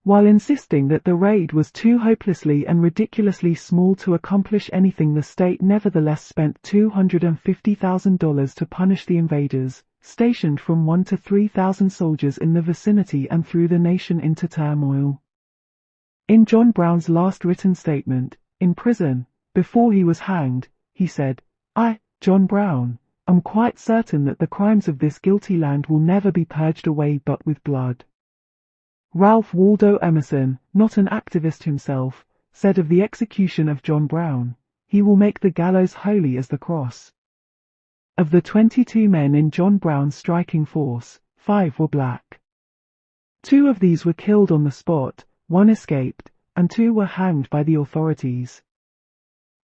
While insisting that the raid was too hopelessly and ridiculously small to accomplish anything, the state nevertheless spent $250,000 to punish the invaders, stationed from 1 to 3,000 soldiers in the vicinity and threw the nation into turmoil. In John Brown's last written statement, in prison, before he was hanged, he said, "I, John Brown, am quite certain that the crimes of this guilty land will never be purged away but with blood." Ralph Waldo Emerson, not an activist himself, said of the execution of John Brown, "He will make the gallows holy as the cross." Of the 22 men in John Brown's striking force, 5 were black. 2 of these were killed on the spot, 1 escaped, and 2 were hanged by the authorities.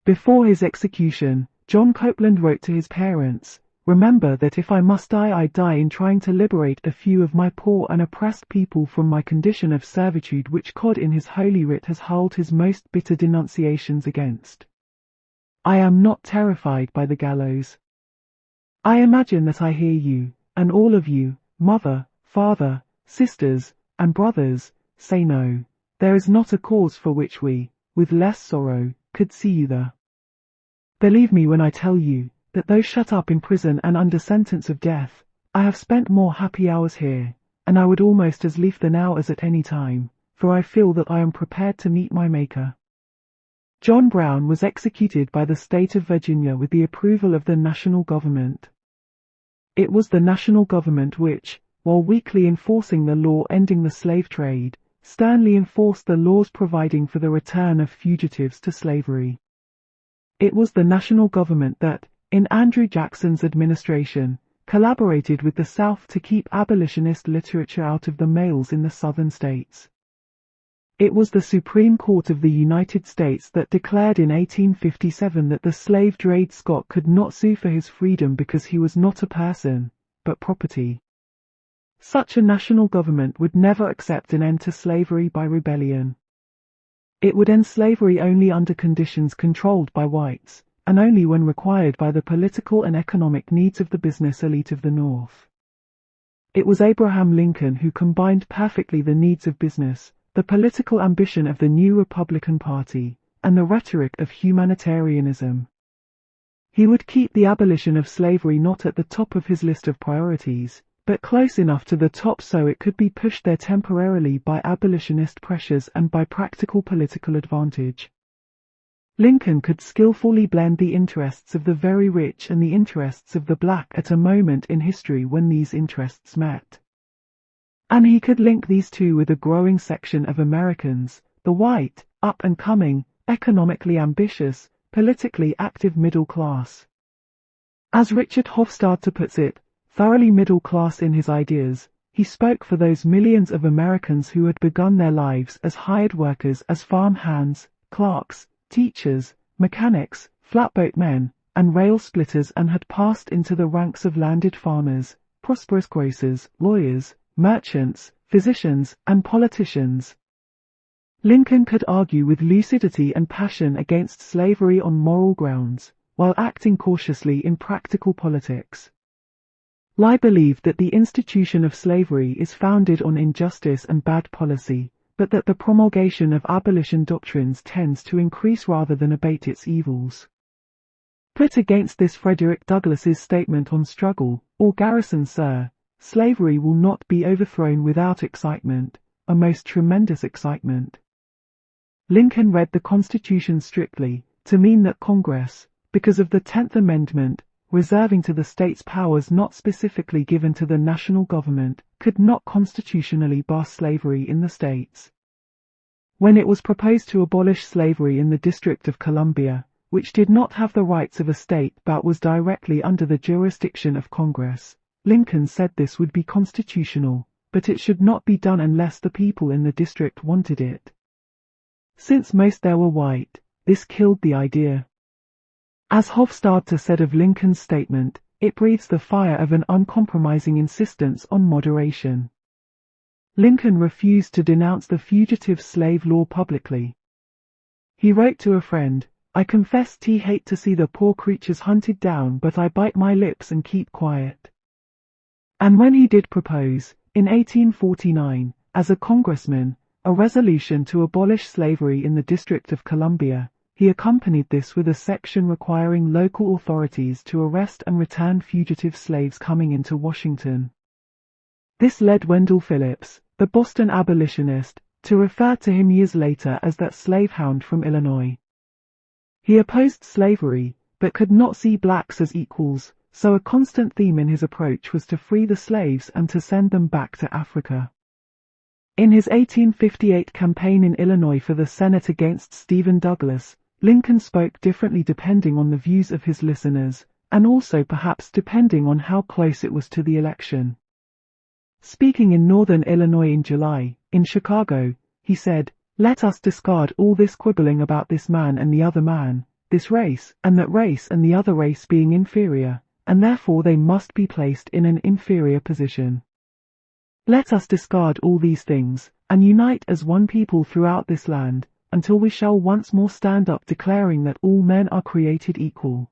Before his execution, John Copeland wrote to his parents, "Remember that if I must die, I die in trying to liberate a few of my poor and oppressed people from my condition of servitude which God in his holy writ has hurled his most bitter denunciations against. I am not terrified by the gallows. I imagine that I hear you, and all of you, mother, father, sisters, and brothers, say no, there is not a cause for which we, with less sorrow, could see you there. Believe me when I tell you, that though shut up in prison and under sentence of death, I have spent more happy hours here, and I would almost as lief the now as at any time, for I feel that I am prepared to meet my Maker." John Brown was executed by the state of Virginia with the approval of the national government. It was the national government which, while weakly enforcing the law ending the slave trade, sternly enforced the laws providing for the return of fugitives to slavery. It was the national government that, in Andrew Jackson's administration, collaborated with the South to keep abolitionist literature out of the mails in the Southern states. It was the Supreme Court of the United States that declared in 1857 that the slave Dred Scott could not sue for his freedom because he was not a person, but property. Such a national government would never accept an end to slavery by rebellion. It would end slavery only under conditions controlled by whites, and only when required by the political and economic needs of the business elite of the North. It was Abraham Lincoln who combined perfectly the needs of business, the political ambition of the new Republican Party, and the rhetoric of humanitarianism. He would keep the abolition of slavery not at the top of his list of priorities, but close enough to the top so it could be pushed there temporarily by abolitionist pressures and by practical political advantage. Lincoln could skillfully blend the interests of the very rich and the interests of the black at a moment in history when these interests met. And he could link these two with a growing section of Americans, the white, up-and-coming, economically ambitious, politically active middle class. As Richard Hofstadter puts it, thoroughly middle class in his ideas, he spoke for those millions of Americans who had begun their lives as hired workers, as farm hands, clerks, teachers, mechanics, flatboat men, and rail splitters, and had passed into the ranks of landed farmers, prosperous grocers, lawyers, merchants, physicians, and politicians. Lincoln could argue with lucidity and passion against slavery on moral grounds, while acting cautiously in practical politics. Lie believed that the institution of slavery is founded on injustice and bad policy, but that the promulgation of abolition doctrines tends to increase rather than abate its evils. Put against this Frederick Douglass's statement on struggle, or garrison, sir, slavery will not be overthrown without excitement, a most tremendous excitement. Lincoln read the Constitution strictly, to mean that Congress, because of the 10th Amendment, reserving to the states powers not specifically given to the national government, could not constitutionally bar slavery in the states. When it was proposed to abolish slavery in the District of Columbia, which did not have the rights of a state but was directly under the jurisdiction of Congress, Lincoln said this would be constitutional, but it should not be done unless the people in the district wanted it. Since most there were white, this killed the idea. As Hofstadter said of Lincoln's statement, it breathes the fire of an uncompromising insistence on moderation. Lincoln refused to denounce the fugitive slave law publicly. He wrote to a friend, "I confess I hate to see the poor creatures hunted down, but I bite my lips and keep quiet." And when he did propose, in 1849, as a congressman, a resolution to abolish slavery in the District of Columbia, he accompanied this with a section requiring local authorities to arrest and return fugitive slaves coming into Washington. This led Wendell Phillips, the Boston abolitionist, to refer to him years later as that slavehound from Illinois. He opposed slavery, but could not see blacks as equals, so a constant theme in his approach was to free the slaves and to send them back to Africa. In his 1858 campaign in Illinois for the Senate against Stephen Douglas, Lincoln spoke differently depending on the views of his listeners, and also perhaps depending on how close it was to the election. Speaking in northern Illinois in July, in Chicago, he said, "Let us discard all this quibbling about this man and the other man, this race and that race and the other race being inferior, and therefore they must be placed in an inferior position. Let us discard all these things, and unite as one people throughout this land, until we shall once more stand up declaring that all men are created equal."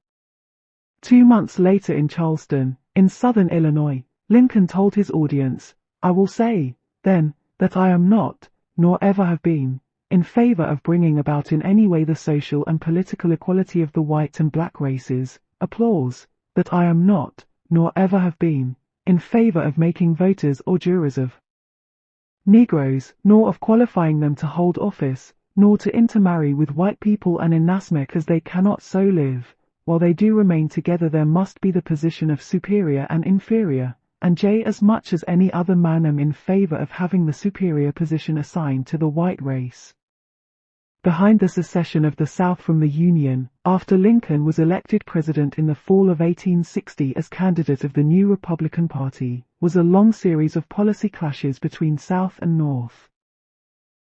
2 months later in Charleston, in southern Illinois, Lincoln told his audience, "I will say, then, that I am not, nor ever have been, in favor of bringing about in any way the social and political equality of the white and black races, applause, that I am not, nor ever have been, in favor of making voters or jurors of Negroes, nor of qualifying them to hold office, nor to intermarry with white people, and inasmuch as they cannot so live, while they do remain together there must be the position of superior and inferior, and as much as any other man am in favor of having the superior position assigned to the white race." Behind the secession of the South from the Union, after Lincoln was elected president in the fall of 1860 as candidate of the new Republican Party, was a long series of policy clashes between South and North.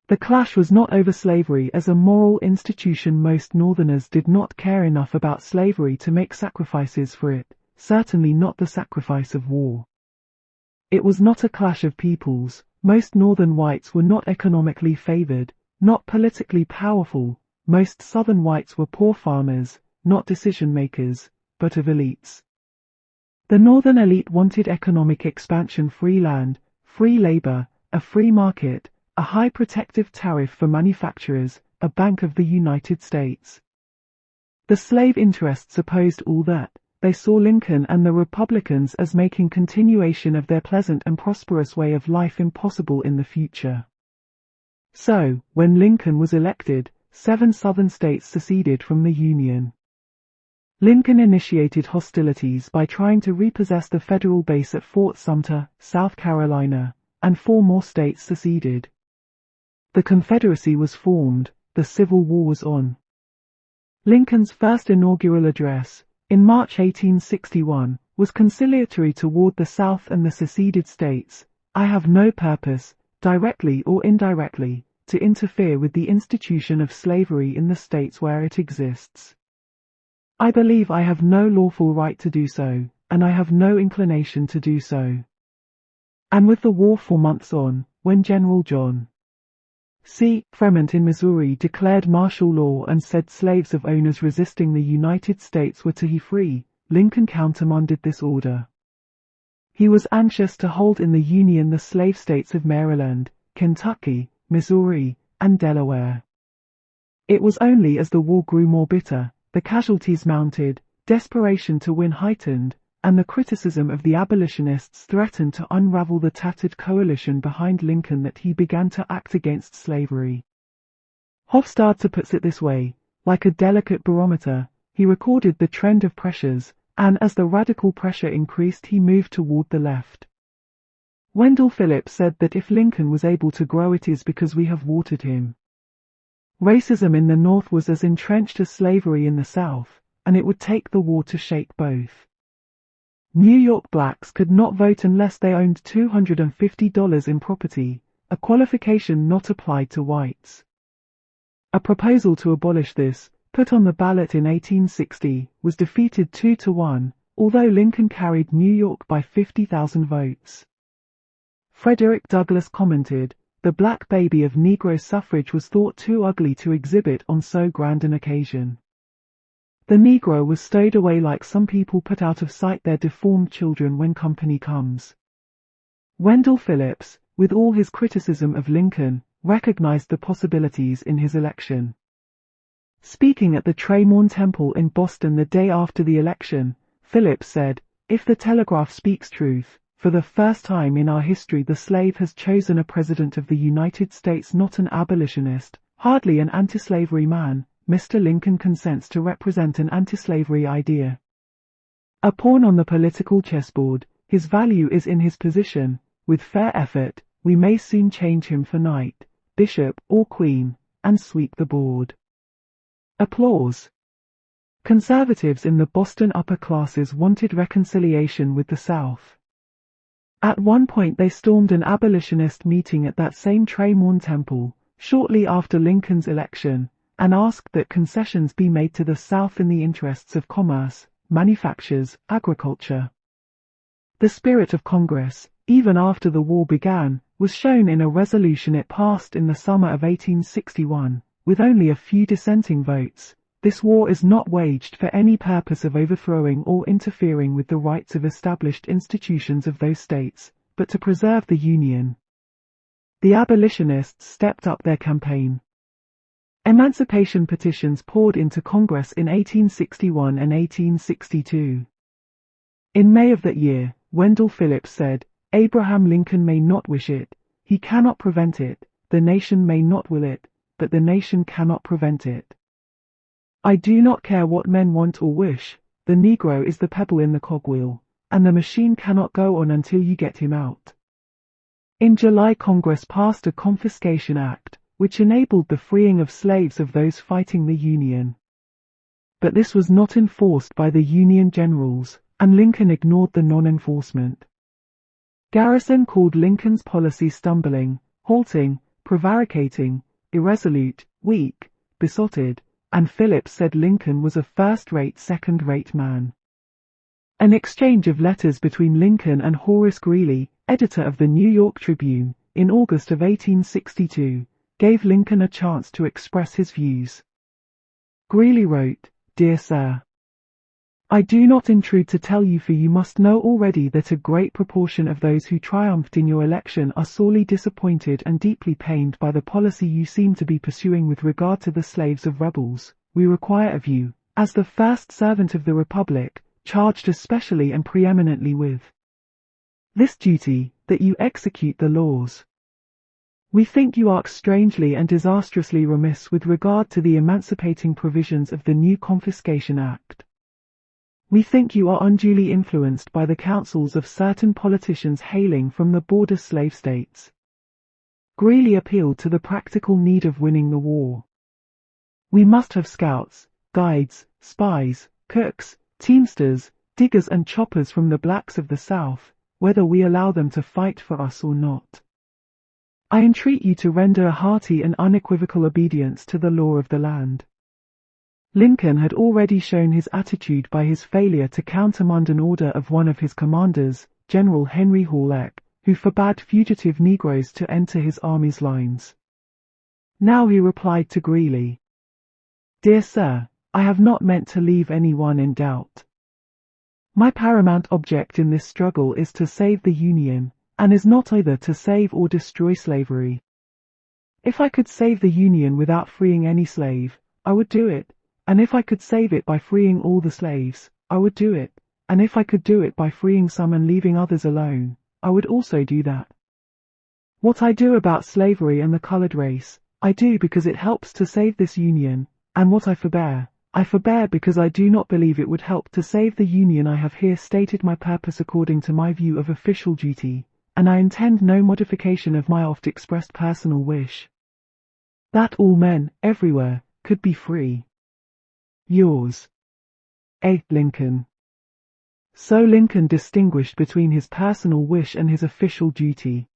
The clash was not over slavery as a moral institution. Most Northerners did not care enough about slavery to make sacrifices for it, certainly not the sacrifice of war. It was not a clash of peoples. Most Northern whites were not economically favored, not politically powerful. Most Southern whites were poor farmers, not decision-makers, but of elites. The Northern elite wanted economic expansion, free land, free labor, a free market, a high protective tariff for manufacturers, a Bank of the United States. The slave interests opposed all that. They saw Lincoln and the Republicans as making continuation of their pleasant and prosperous way of life impossible in the future. So, when Lincoln was elected, 7 Southern states seceded from the Union. Lincoln initiated hostilities by trying to repossess the federal base at Fort Sumter, South Carolina, and 4 more states seceded. The Confederacy was formed, the Civil War was on. Lincoln's first inaugural address, in March 1861, was conciliatory toward the South and the seceded states. "I have no purpose, directly or indirectly, to interfere with the institution of slavery in the states where it exists. I believe I have no lawful right to do so, and I have no inclination to do so." And with the war 4 months on, when General John C. Fremont in Missouri declared martial law and said slaves of owners resisting the United States were to be free, Lincoln countermanded this order. He was anxious to hold in the Union the slave states of Maryland, Kentucky, Missouri, and Delaware. It was only as the war grew more bitter, the casualties mounted, desperation to win heightened, and the criticism of the abolitionists threatened to unravel the tattered coalition behind Lincoln that he began to act against slavery. Hofstadter puts it this way: like a delicate barometer, he recorded the trend of pressures, and as the radical pressure increased he moved toward the left. Wendell Phillips said that if Lincoln was able to grow, it is because we have watered him. Racism in the North was as entrenched as slavery in the South, and it would take the war to shake both. New York blacks could not vote unless they owned $250 in property, a qualification not applied to whites. A proposal to abolish this, put on the ballot in 1860, was defeated 2-1, although Lincoln carried New York by 50,000 votes. Frederick Douglass commented, "The black baby of Negro suffrage was thought too ugly to exhibit on so grand an occasion. The Negro was stowed away like some people put out of sight their deformed children when company comes." Wendell Phillips, with all his criticism of Lincoln, recognized the possibilities in his election. Speaking at the Ch9 Temple in Boston the day after the election, Phillips said, "If the Telegraph speaks truth, for the first time in our history the slave has chosen a president of the United States, not an abolitionist, hardly an anti-slavery man. Mr. Lincoln consents to represent an anti-slavery idea. A pawn on the political chessboard, his value is in his position. With fair effort, we may soon change him for knight, bishop, or queen, and sweep the board." Applause. Conservatives in the Boston upper classes wanted reconciliation with the South. At one point they stormed an abolitionist meeting at that same Ch9 Temple, shortly after Lincoln's election, and asked that concessions be made to the South in the interests of commerce, manufactures, agriculture. The spirit of Congress, even after the war began, was shown in a resolution it passed in the summer of 1861, with only a few dissenting votes. This war is not waged for any purpose of overthrowing or interfering with the rights of established institutions of those states, but to preserve the Union. The abolitionists stepped up their campaign. Emancipation petitions poured into Congress in 1861 and 1862. In May of that year, Wendell Phillips said, "Abraham Lincoln may not wish it, he cannot prevent it, the nation may not will it, but the nation cannot prevent it. I do not care what men want or wish, the Negro is the pebble in the cogwheel, and the machine cannot go on until you get him out." In July, Congress passed a Confiscation Act, which enabled the freeing of slaves of those fighting the Union. But this was not enforced by the Union generals, and Lincoln ignored the non-enforcement. Garrison called Lincoln's policy stumbling, halting, prevaricating, irresolute, weak, besotted, and Phillips said Lincoln was a first-rate, second-rate man. An exchange of letters between Lincoln and Horace Greeley, editor of the New York Tribune, in August of 1862, gave Lincoln a chance to express his views. Greeley wrote, "Dear Sir, I do not intrude to tell you, for you must know already that a great proportion of those who triumphed in your election are sorely disappointed and deeply pained by the policy you seem to be pursuing with regard to the slaves of rebels. We require of you, as the first servant of the Republic, charged especially and preeminently with this duty, that you execute the laws. We think you are strangely and disastrously remiss with regard to the emancipating provisions of the new Confiscation Act. We think you are unduly influenced by the counsels of certain politicians hailing from the border slave states." Greeley appealed to the practical need of winning the war. "We must have scouts, guides, spies, cooks, teamsters, diggers and choppers from the blacks of the South, whether we allow them to fight for us or not. I entreat you to render a hearty and unequivocal obedience to the law of the land." Lincoln had already shown his attitude by his failure to countermand an order of one of his commanders, General Henry Halleck, who forbade fugitive Negroes to enter his army's lines. Now he replied to Greeley, "Dear Sir, I have not meant to leave anyone in doubt. My paramount object in this struggle is to save the Union, and is not either to save or destroy slavery. If I could save the Union without freeing any slave, I would do it, and if I could save it by freeing all the slaves, I would do it, and if I could do it by freeing some and leaving others alone, I would also do that. What I do about slavery and the colored race, I do because it helps to save this Union, and what I forbear because I do not believe it would help to save the Union. I have here stated my purpose according to my view of official duty, and I intend no modification of my oft expressed personal wish. That all men, everywhere, could be free. Yours, A. Lincoln. So Lincoln distinguished between his personal wish and his official duty.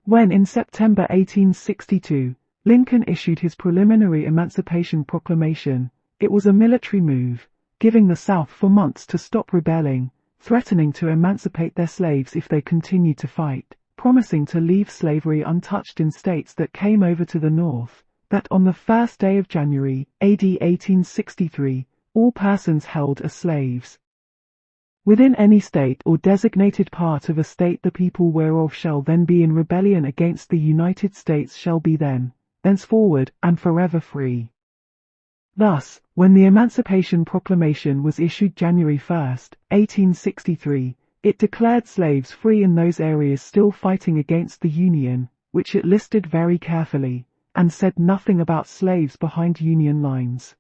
When in September 1862, Lincoln issued his preliminary Emancipation Proclamation, it was a military move, giving the South 4 months to stop rebelling, threatening to emancipate their slaves if they continued to fight, promising to leave slavery untouched in states that came over to the North, that on the first day of January, AD 1863, all persons held as slaves within any state or designated part of a state the people whereof shall then be in rebellion against the United States shall be thenceforward, and forever free. Thus, when the Emancipation Proclamation was issued January 1, 1863, it declared slaves free in those areas still fighting against the Union, which it listed very carefully, and said nothing about slaves behind Union lines.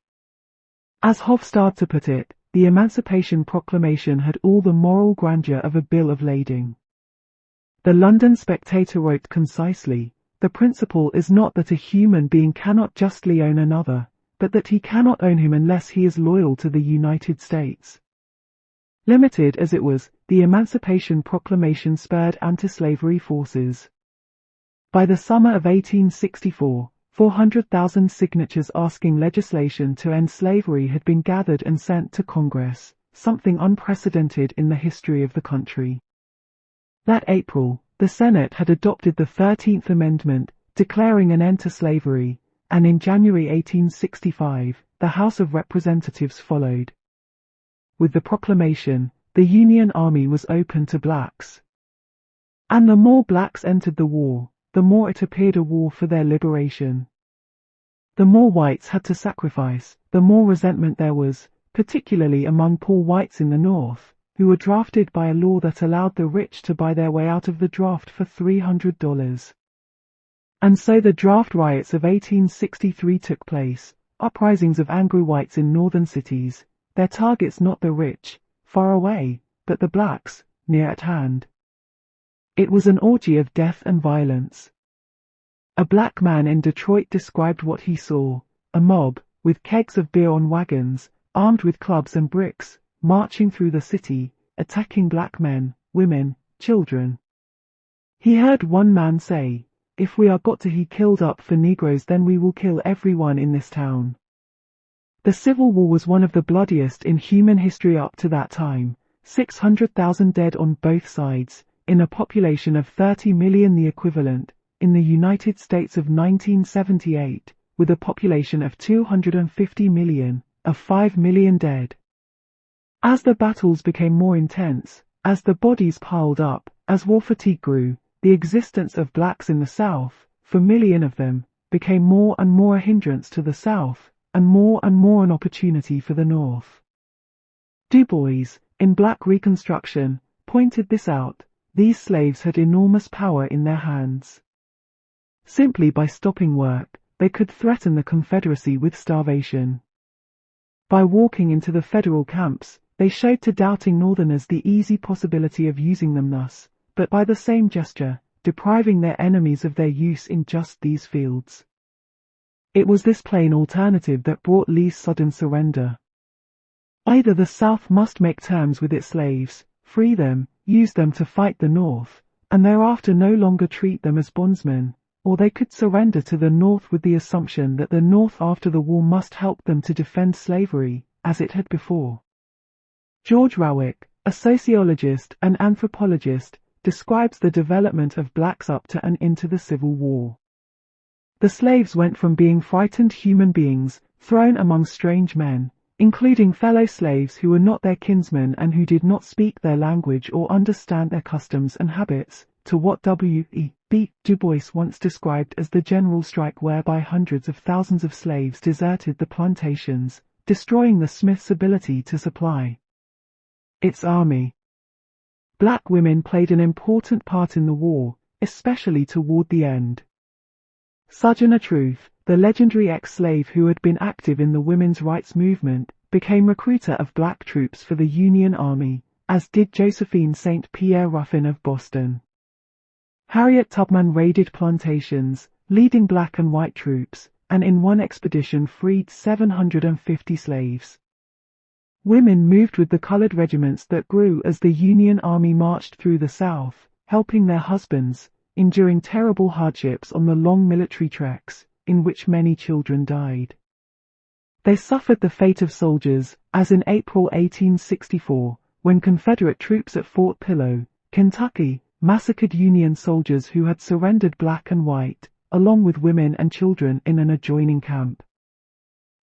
As Hofstadter put it, the Emancipation Proclamation had all the moral grandeur of a bill of lading. The London Spectator wrote concisely, "The principle is not that a human being cannot justly own another, but that he cannot own him unless he is loyal to the United States." Limited as it was, the Emancipation Proclamation spurred anti-slavery forces. By the summer of 1864, 400,000 signatures asking legislation to end slavery had been gathered and sent to Congress, something unprecedented in the history of the country. That April, the Senate had adopted the 13th Amendment, declaring an end to slavery, and in January 1865, the House of Representatives followed. With the proclamation, the Union Army was open to blacks. And the more blacks entered the war, the more it appeared a war for their liberation. The more whites had to sacrifice, the more resentment there was, particularly among poor whites in the North, who were drafted by a law that allowed the rich to buy their way out of the draft for $300. And so the draft riots of 1863 took place, uprisings of angry whites in northern cities, their targets not the rich, far away, but the blacks, near at hand. It was an orgy of death and violence. A black man in Detroit described what he saw, a mob, with kegs of beer on wagons, armed with clubs and bricks, marching through the city, attacking black men, women, children. He heard one man say, "If we are got to he killed up for Negroes then we will kill everyone in this town." The Civil War was one of the bloodiest in human history up to that time, 600,000 dead on both sides, in a population of 30 million, the equivalent, in the United States of 1978, with a population of 250 million, of 5 million dead. As the battles became more intense, as the bodies piled up, as war fatigue grew, the existence of blacks in the South, for million of them, became more and more a hindrance to the South, and more an opportunity for the North. Du Bois, in Black Reconstruction, pointed this out. These slaves had enormous power in their hands. Simply by stopping work, they could threaten the Confederacy with starvation. By walking into the Federal camps, they showed to doubting Northerners the easy possibility of using them thus, but by the same gesture, depriving their enemies of their use in just these fields. It was this plain alternative that brought Lee's sudden surrender. Either the South must make terms with its slaves, free them, use them to fight the North, and thereafter no longer treat them as bondsmen, or they could surrender to the North with the assumption that the North after the war must help them to defend slavery, as it had before. George Rowick, a sociologist and anthropologist, describes the development of blacks up to and into the Civil War. The slaves went from being frightened human beings, thrown among strange men, including fellow slaves who were not their kinsmen and who did not speak their language or understand their customs and habits, to what W.E.B. Du Bois once described as the general strike, whereby hundreds of thousands of slaves deserted the plantations, destroying the Smiths' ability to supply its army. Black women played an important part in the war, especially toward the end. Sojourner Truth, the legendary ex-slave who had been active in the women's rights movement, became recruiter of black troops for the Union Army, as did Josephine St. Pierre Ruffin of Boston. Harriet Tubman raided plantations, leading black and white troops, and in one expedition freed 750 slaves. Women moved with the colored regiments that grew as the Union Army marched through the South, helping their husbands, enduring terrible hardships on the long military treks, in which many children died. They suffered the fate of soldiers, as in April 1864, when Confederate troops at Fort Pillow, Kentucky, massacred Union soldiers who had surrendered black and white, along with women and children in an adjoining camp.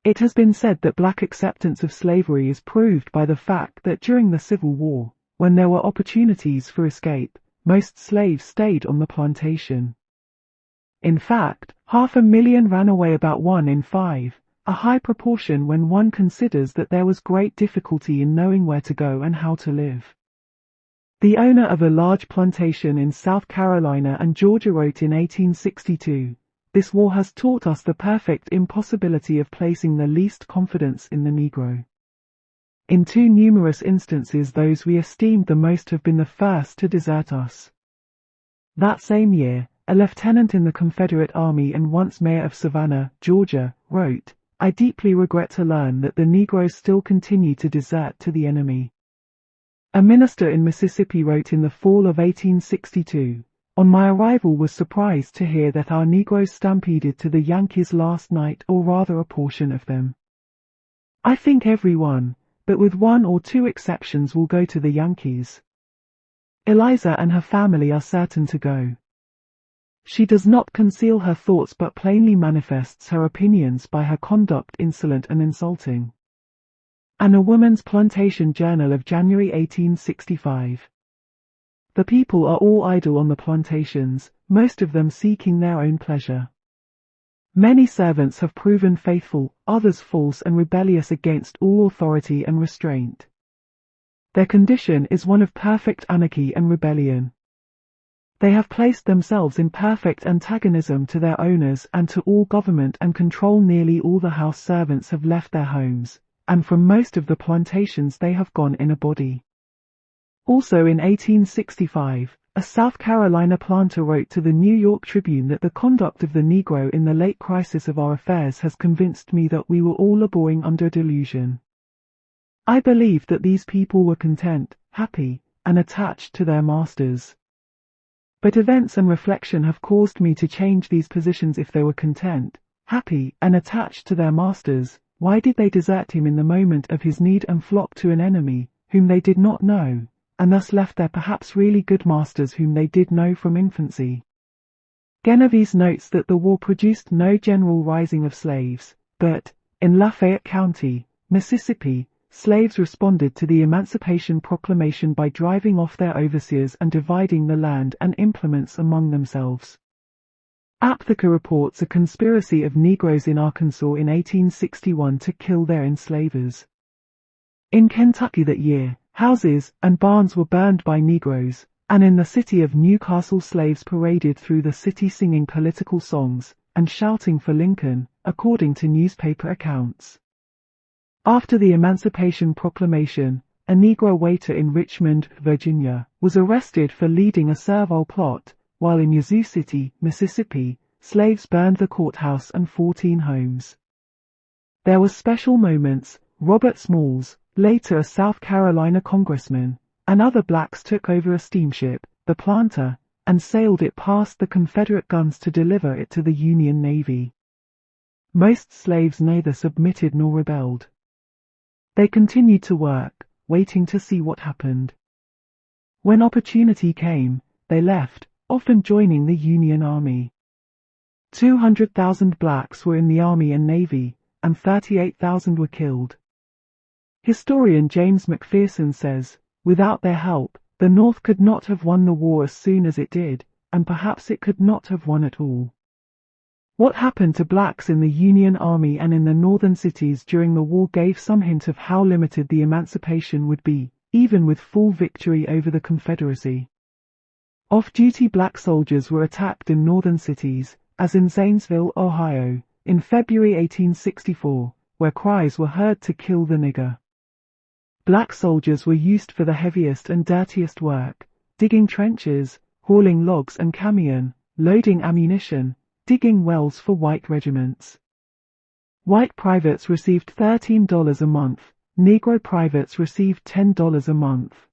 It has been said that black acceptance of slavery is proved by the fact that during the Civil War, when there were opportunities for escape, most slaves stayed on the plantation. In fact, 500,000 ran away, about 1 in 5, a high proportion when one considers that there was great difficulty in knowing where to go and how to live. The owner of a large plantation in South Carolina and Georgia wrote in 1862, "This war has taught us the perfect impossibility of placing the least confidence in the Negro. In too numerous instances those we esteemed the most have been the first to desert us." That same year, a lieutenant in the Confederate Army and once mayor of Savannah, Georgia, wrote, "I deeply regret to learn that the Negroes still continue to desert to the enemy." A minister in Mississippi wrote in the fall of 1862, "On my arrival was surprised to hear that our Negroes stampeded to the Yankees last night, or rather a portion of them. I think every one, but with 1 or 2 exceptions, will go to the Yankees. Eliza and her family are certain to go." She does not conceal her thoughts but plainly manifests her opinions by her conduct insolent and insulting. And a Woman's Plantation Journal of January 1865. "The people are all idle on the plantations, most of them seeking their own pleasure. Many servants have proven faithful, others false and rebellious against all authority and restraint. Their condition is one of perfect anarchy and rebellion. They have placed themselves in perfect antagonism to their owners and to all government and control. Nearly all the house servants have left their homes, and from most of the plantations they have gone in a body." Also in 1865, a South Carolina planter wrote to the New York Tribune that the conduct of the Negro in the late crisis of our affairs has convinced me that we were all laboring under delusion. I believed that these people were content, happy, and attached to their masters. But events and reflection have caused me to change these positions. If they were content, happy, and attached to their masters, why did they desert him in the moment of his need and flock to an enemy, whom they did not know, and thus left their perhaps really good masters whom they did know from infancy? Genovese notes that the war produced no general rising of slaves, but, in Lafayette County, Mississippi, slaves responded to the Emancipation Proclamation by driving off their overseers and dividing the land and implements among themselves. Aptheca reports a conspiracy of Negroes in Arkansas in 1861 to kill their enslavers. In Kentucky that year, houses and barns were burned by Negroes, and in the city of Newcastle slaves paraded through the city singing political songs and shouting for Lincoln, according to newspaper accounts. After the Emancipation Proclamation, a Negro waiter in Richmond, Virginia, was arrested for leading a servile plot, while in Yazoo City, Mississippi, slaves burned the courthouse and 14 homes. There were special moments. Robert Smalls, later a South Carolina congressman, and other blacks took over a steamship, the Planter, and sailed it past the Confederate guns to deliver it to the Union Navy. Most slaves neither submitted nor rebelled. They continued to work, waiting to see what happened. When opportunity came, they left, often joining the Union Army. 200,000 blacks were in the Army and Navy, and 38,000 were killed. Historian James McPherson says, "Without their help, the North could not have won the war as soon as it did, and perhaps it could not have won at all." What happened to blacks in the Union Army and in the northern cities during the war gave some hint of how limited the emancipation would be, even with full victory over the Confederacy. Off-duty black soldiers were attacked in northern cities, as in Zanesville, Ohio, in February 1864, where cries were heard to kill the nigger. Black soldiers were used for the heaviest and dirtiest work, digging trenches, hauling logs and camion, loading ammunition, digging wells for white regiments. White privates received $13 a month, Negro privates received $10 a month.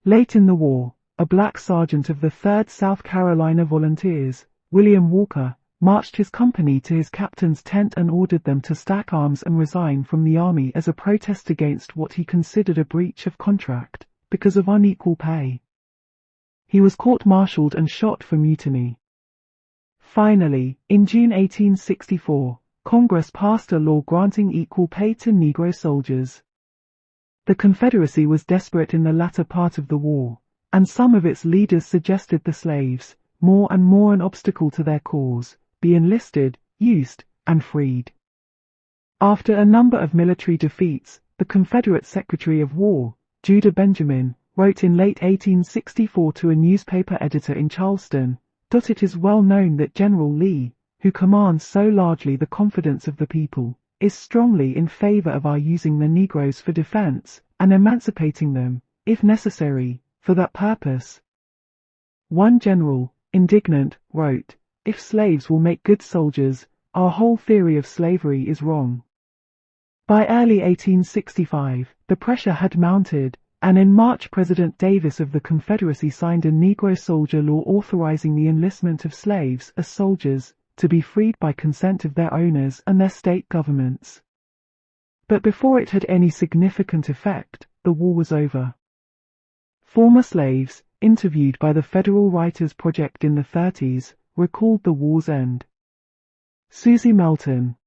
Late in the war, a black sergeant of the 3rd South Carolina Volunteers, William Walker, marched his company to his captain's tent and ordered them to stack arms and resign from the army as a protest against what he considered a breach of contract, because of unequal pay. He was court-martialed and shot for mutiny. Finally, in June 1864, Congress passed a law granting equal pay to Negro soldiers. The Confederacy was desperate in the latter part of the war, and some of its leaders suggested the slaves, more and more an obstacle to their cause, be enlisted, used, and freed. After a number of military defeats, the Confederate Secretary of War, Judah Benjamin, wrote in late 1864 to a newspaper editor in Charleston, "It is well known that General Lee, who commands so largely the confidence of the people, is strongly in favor of our using the Negroes for defense, and emancipating them, if necessary, for that purpose." One general, indignant, wrote, "If slaves will make good soldiers, our whole theory of slavery is wrong." By early 1865, the pressure had mounted, and in March President Davis of the Confederacy signed a Negro soldier law authorizing the enlistment of slaves as soldiers, to be freed by consent of their owners and their state governments. But before it had any significant effect, the war was over. Former slaves, interviewed by the Federal Writers Project in the 30s, recalled the war's end. Susie Melton: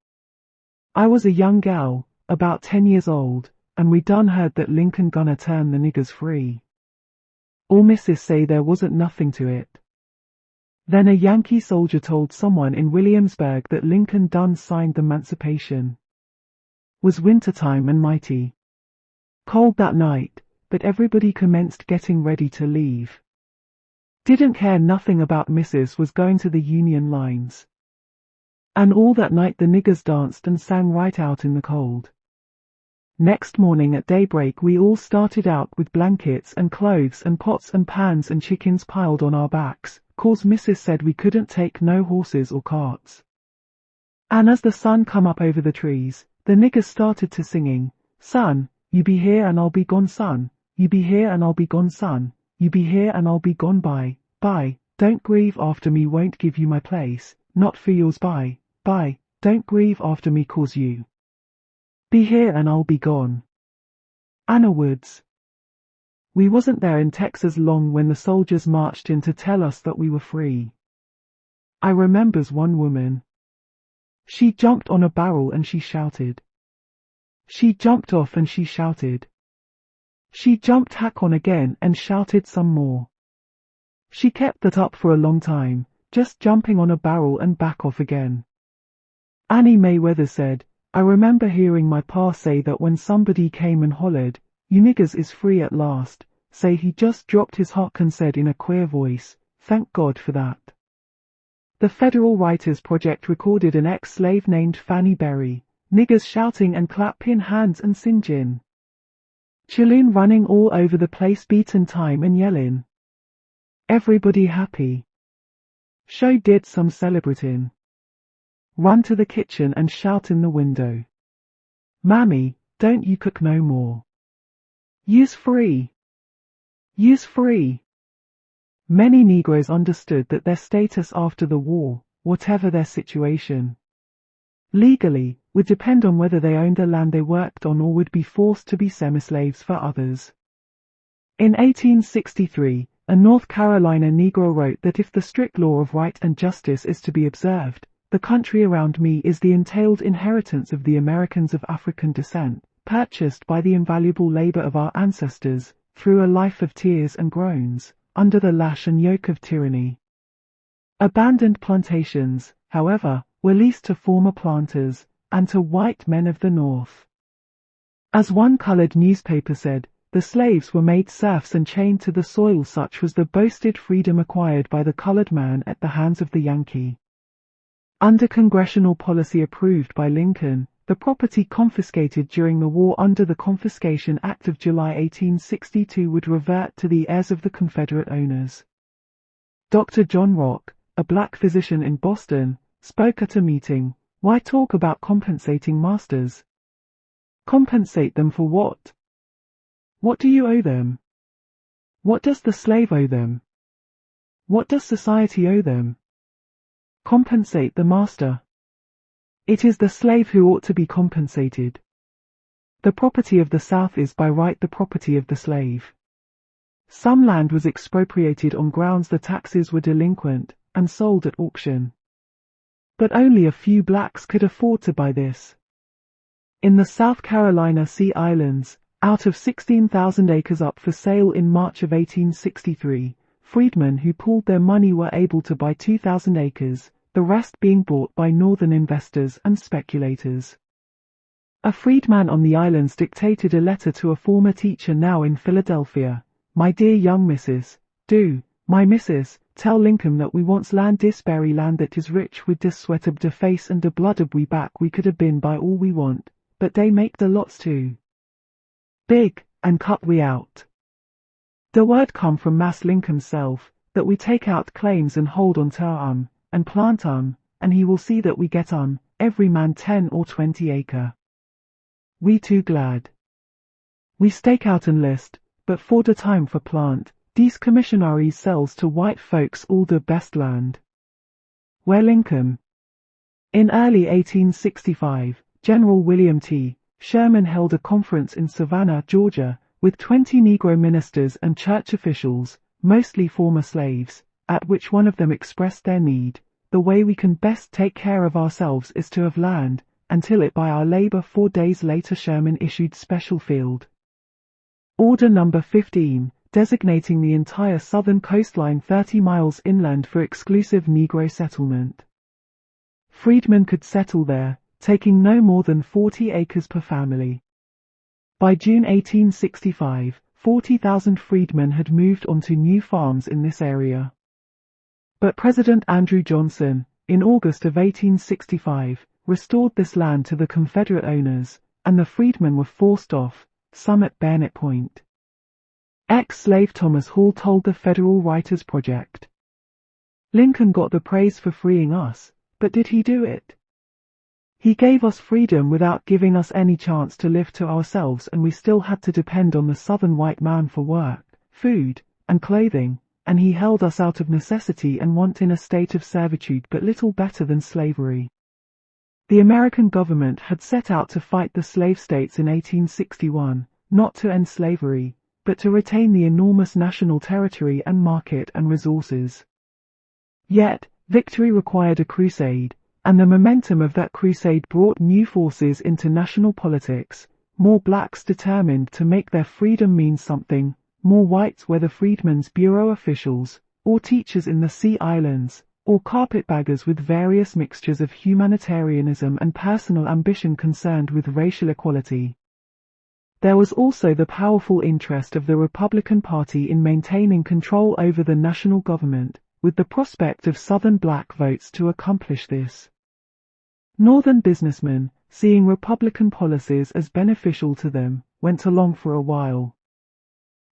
"I was a young gal, about 10 years old, and we done heard that Lincoln gonna turn the niggers free. All missus say there wasn't nothing to it. Then a Yankee soldier told someone in Williamsburg that Lincoln done signed the Emancipation. Was wintertime and mighty cold that night, but everybody commenced getting ready to leave. Didn't care nothing about missus was going to the Union lines. And all that night the niggers danced and sang right out in the cold. Next morning at daybreak we all started out with blankets and clothes and pots and pans and chickens piled on our backs, 'cause missus said we couldn't take no horses or carts. And as the sun come up over the trees, the niggers started to singing, 'Son, you be here and I'll be gone, son, you be here and I'll be gone, son, you be here and I'll be gone, bye, bye, don't grieve after me, won't give you my place, not for yours, bye, bye, don't grieve after me 'cause you be here and I'll be gone.'" Anna Woods: "We wasn't there in Texas long when the soldiers marched in to tell us that we were free. I remembers one woman. She jumped on a barrel and she shouted. She jumped off and she shouted. She jumped hack on again and shouted some more. She kept that up for a long time, just jumping on a barrel and back off again." Annie Mayweather said, "I remember hearing my pa say that when somebody came and hollered, 'You niggers is free at last,' say he just dropped his hock and said in a queer voice, 'Thank God for that.'" The Federal Writers Project recorded an ex-slave named Fanny Berry, "Niggers shouting and clappin' hands and singin'. Chillin' running all over the place beatin' time and yellin'. Everybody happy. Show did some celebratin'. Run to the kitchen and shout in the window. Mammy, don't you cook no more. You's free. You's free." Many Negroes understood that their status after the war, whatever their situation, legally, would depend on whether they owned the land they worked on or would be forced to be semi-slaves for others. In 1863, a North Carolina Negro wrote that if the strict law of right and justice is to be observed, the country around me is the entailed inheritance of the Americans of African descent, purchased by the invaluable labor of our ancestors, through a life of tears and groans, under the lash and yoke of tyranny. Abandoned plantations, however, were leased to former planters, and to white men of the North. As one colored newspaper said, the slaves were made serfs and chained to the soil. Such was the boasted freedom acquired by the colored man at the hands of the Yankee. Under congressional policy approved by Lincoln, the property confiscated during the war under the Confiscation Act of July 1862 would revert to the heirs of the Confederate owners. Dr. John Rock, a black physician in Boston, spoke at a meeting. Why talk about compensating masters? Compensate them for what? What do you owe them? What does the slave owe them? What does society owe them? Compensate the master. It is the slave who ought to be compensated. The property of the South is by right the property of the slave. Some land was expropriated on grounds the taxes were delinquent, and sold at auction. But only a few blacks could afford to buy this. In the South Carolina Sea Islands, out of 16,000 acres up for sale in March of 1863, freedmen who pooled their money were able to buy 2,000 acres, the rest being bought by northern investors and speculators. A freedman on the islands dictated a letter to a former teacher now in Philadelphia. My dear young missus, do, my missus, tell Lincoln that we wants land dis berry land that is rich with dis sweat ob de face and de blood ob we back we could have been by all we want, but they make the lots too big, and cut we out. The word come from Mass Lincoln self, that we take out claims and hold on to and plant and he will see that we get every man 10 or 20 acre. We too glad. We stake out and list, but for the time for plant, these commissionaries sells to white folks all the best land. Where Lincoln? In early 1865, General William T. Sherman held a conference in Savannah, Georgia, with 20 Negro ministers and church officials, mostly former slaves, at which one of them expressed their need. The way we can best take care of ourselves is to have land, and till it by our labor. 4 days later Sherman issued Special Field Order No. 15, designating the entire southern coastline 30 miles inland for exclusive Negro settlement. Freedmen could settle there, taking no more than 40 acres per family. By June 1865, 40,000 freedmen had moved onto new farms in this area. But President Andrew Johnson, in August of 1865, restored this land to the Confederate owners, and the freedmen were forced off, some at Bayonet Point. Ex-slave Thomas Hall told the Federal Writers Project, Lincoln got the praise for freeing us, but did he do it? He gave us freedom without giving us any chance to live to ourselves, and we still had to depend on the Southern white man for work, food, and clothing, and he held us out of necessity and want in a state of servitude but little better than slavery. The American government had set out to fight the slave states in 1861, not to end slavery, but to retain the enormous national territory and market and resources. Yet, victory required a crusade, and the momentum of that crusade brought new forces into national politics, more blacks determined to make their freedom mean something, more whites, whether freedmen's bureau officials, or teachers in the Sea Islands, or carpetbaggers, with various mixtures of humanitarianism and personal ambition concerned with racial equality. There was also the powerful interest of the Republican Party in maintaining control over the national government, with the prospect of Southern black votes to accomplish this. Northern businessmen, seeing Republican policies as beneficial to them, went along for a while.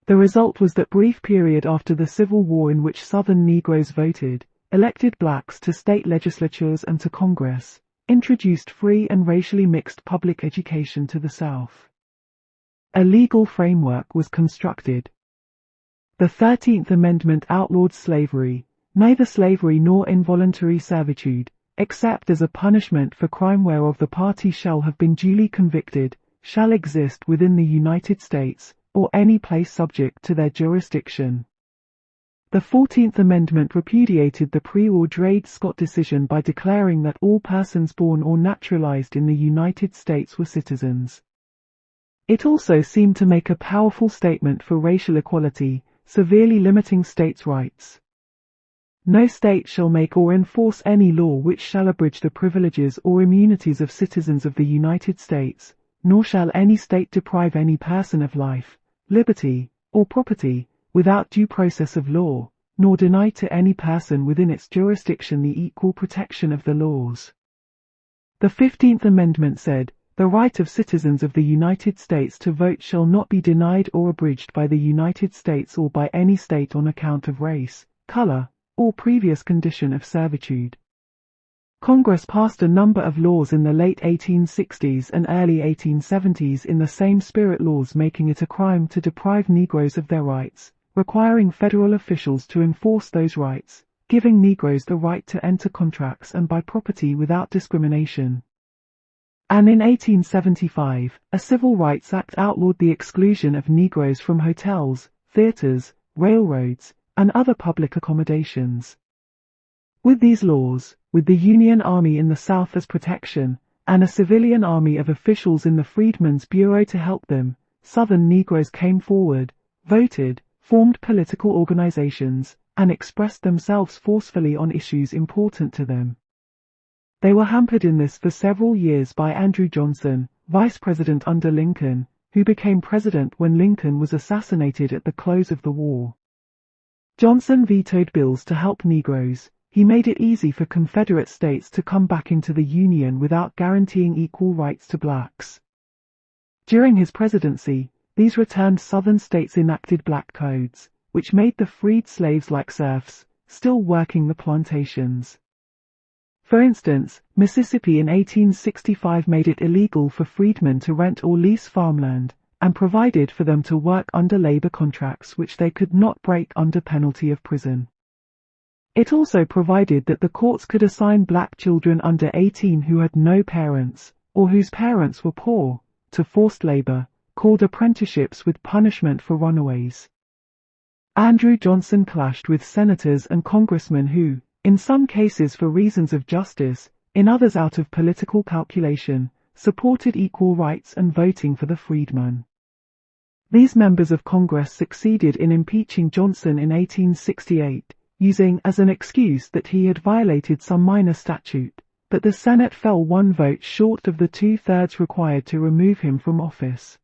The result was that brief period after the Civil War in which Southern Negroes voted, elected blacks to state legislatures and to Congress, introduced free and racially mixed public education to the South. A legal framework was constructed. The 13th Amendment outlawed slavery, neither slavery nor involuntary servitude, except as a punishment for crime whereof the party shall have been duly convicted, shall exist within the United States, or any place subject to their jurisdiction. The 14th Amendment repudiated the pre-war Dred Scott decision by declaring that all persons born or naturalized in the United States were citizens. It also seemed to make a powerful statement for racial equality, severely limiting states' rights. No state shall make or enforce any law which shall abridge the privileges or immunities of citizens of the United States, nor shall any state deprive any person of life, liberty, or property, without due process of law, nor deny to any person within its jurisdiction the equal protection of the laws. The 15th Amendment said, "The right of citizens of the United States to vote shall not be denied or abridged by the United States or by any state on account of race, color, or previous condition of servitude." Congress passed a number of laws in the late 1860s and early 1870s in the same spirit, laws making it a crime to deprive Negroes of their rights, requiring federal officials to enforce those rights, giving Negroes the right to enter contracts and buy property without discrimination. And in 1875, a Civil Rights Act outlawed the exclusion of Negroes from hotels, theaters, railroads, and other public accommodations. With these laws, with the Union Army in the South as protection, and a civilian army of officials in the Freedmen's Bureau to help them, Southern Negroes came forward, voted, formed political organizations, and expressed themselves forcefully on issues important to them. They were hampered in this for several years by Andrew Johnson, vice president under Lincoln, who became president when Lincoln was assassinated at the close of the war. Johnson vetoed bills to help Negroes. He made it easy for Confederate states to come back into the Union without guaranteeing equal rights to blacks. During his presidency, these returned Southern states enacted black codes, which made the freed slaves like serfs, still working the plantations. For instance, Mississippi in 1865 made it illegal for freedmen to rent or lease farmland, and provided for them to work under labor contracts which they could not break under penalty of prison. It also provided that the courts could assign black children under 18 who had no parents, or whose parents were poor, to forced labor, called apprenticeships, with punishment for runaways. Andrew Johnson clashed with senators and congressmen who, in some cases for reasons of justice, in others out of political calculation, supported equal rights and voting for the freedmen. These members of Congress succeeded in impeaching Johnson in 1868, using as an excuse that he had violated some minor statute, but the Senate fell one vote short of the 2/3 required to remove him from office.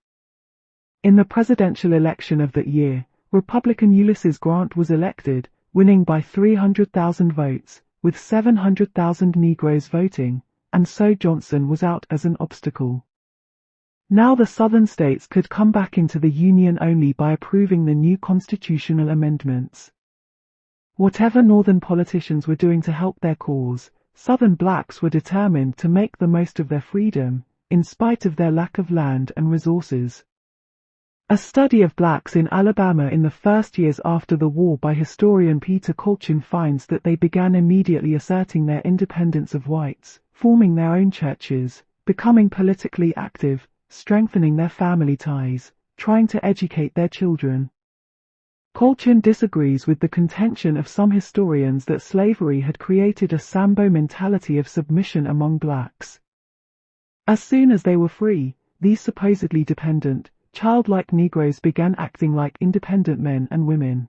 In the presidential election of that year, Republican Ulysses Grant was elected, winning by 300,000 votes, with 700,000 Negroes voting, and so Johnson was out as an obstacle. Now the Southern states could come back into the Union only by approving the new constitutional amendments. Whatever Northern politicians were doing to help their cause, Southern blacks were determined to make the most of their freedom, in spite of their lack of land and resources. A study of blacks in Alabama in the first years after the war by historian Peter Colchin finds that they began immediately asserting their independence of whites, forming their own churches, becoming politically active, strengthening their family ties, trying to educate their children. Colchin disagrees with the contention of some historians that slavery had created a Sambo mentality of submission among blacks. As soon as they were free, these supposedly dependent, childlike Negroes began acting like independent men and women.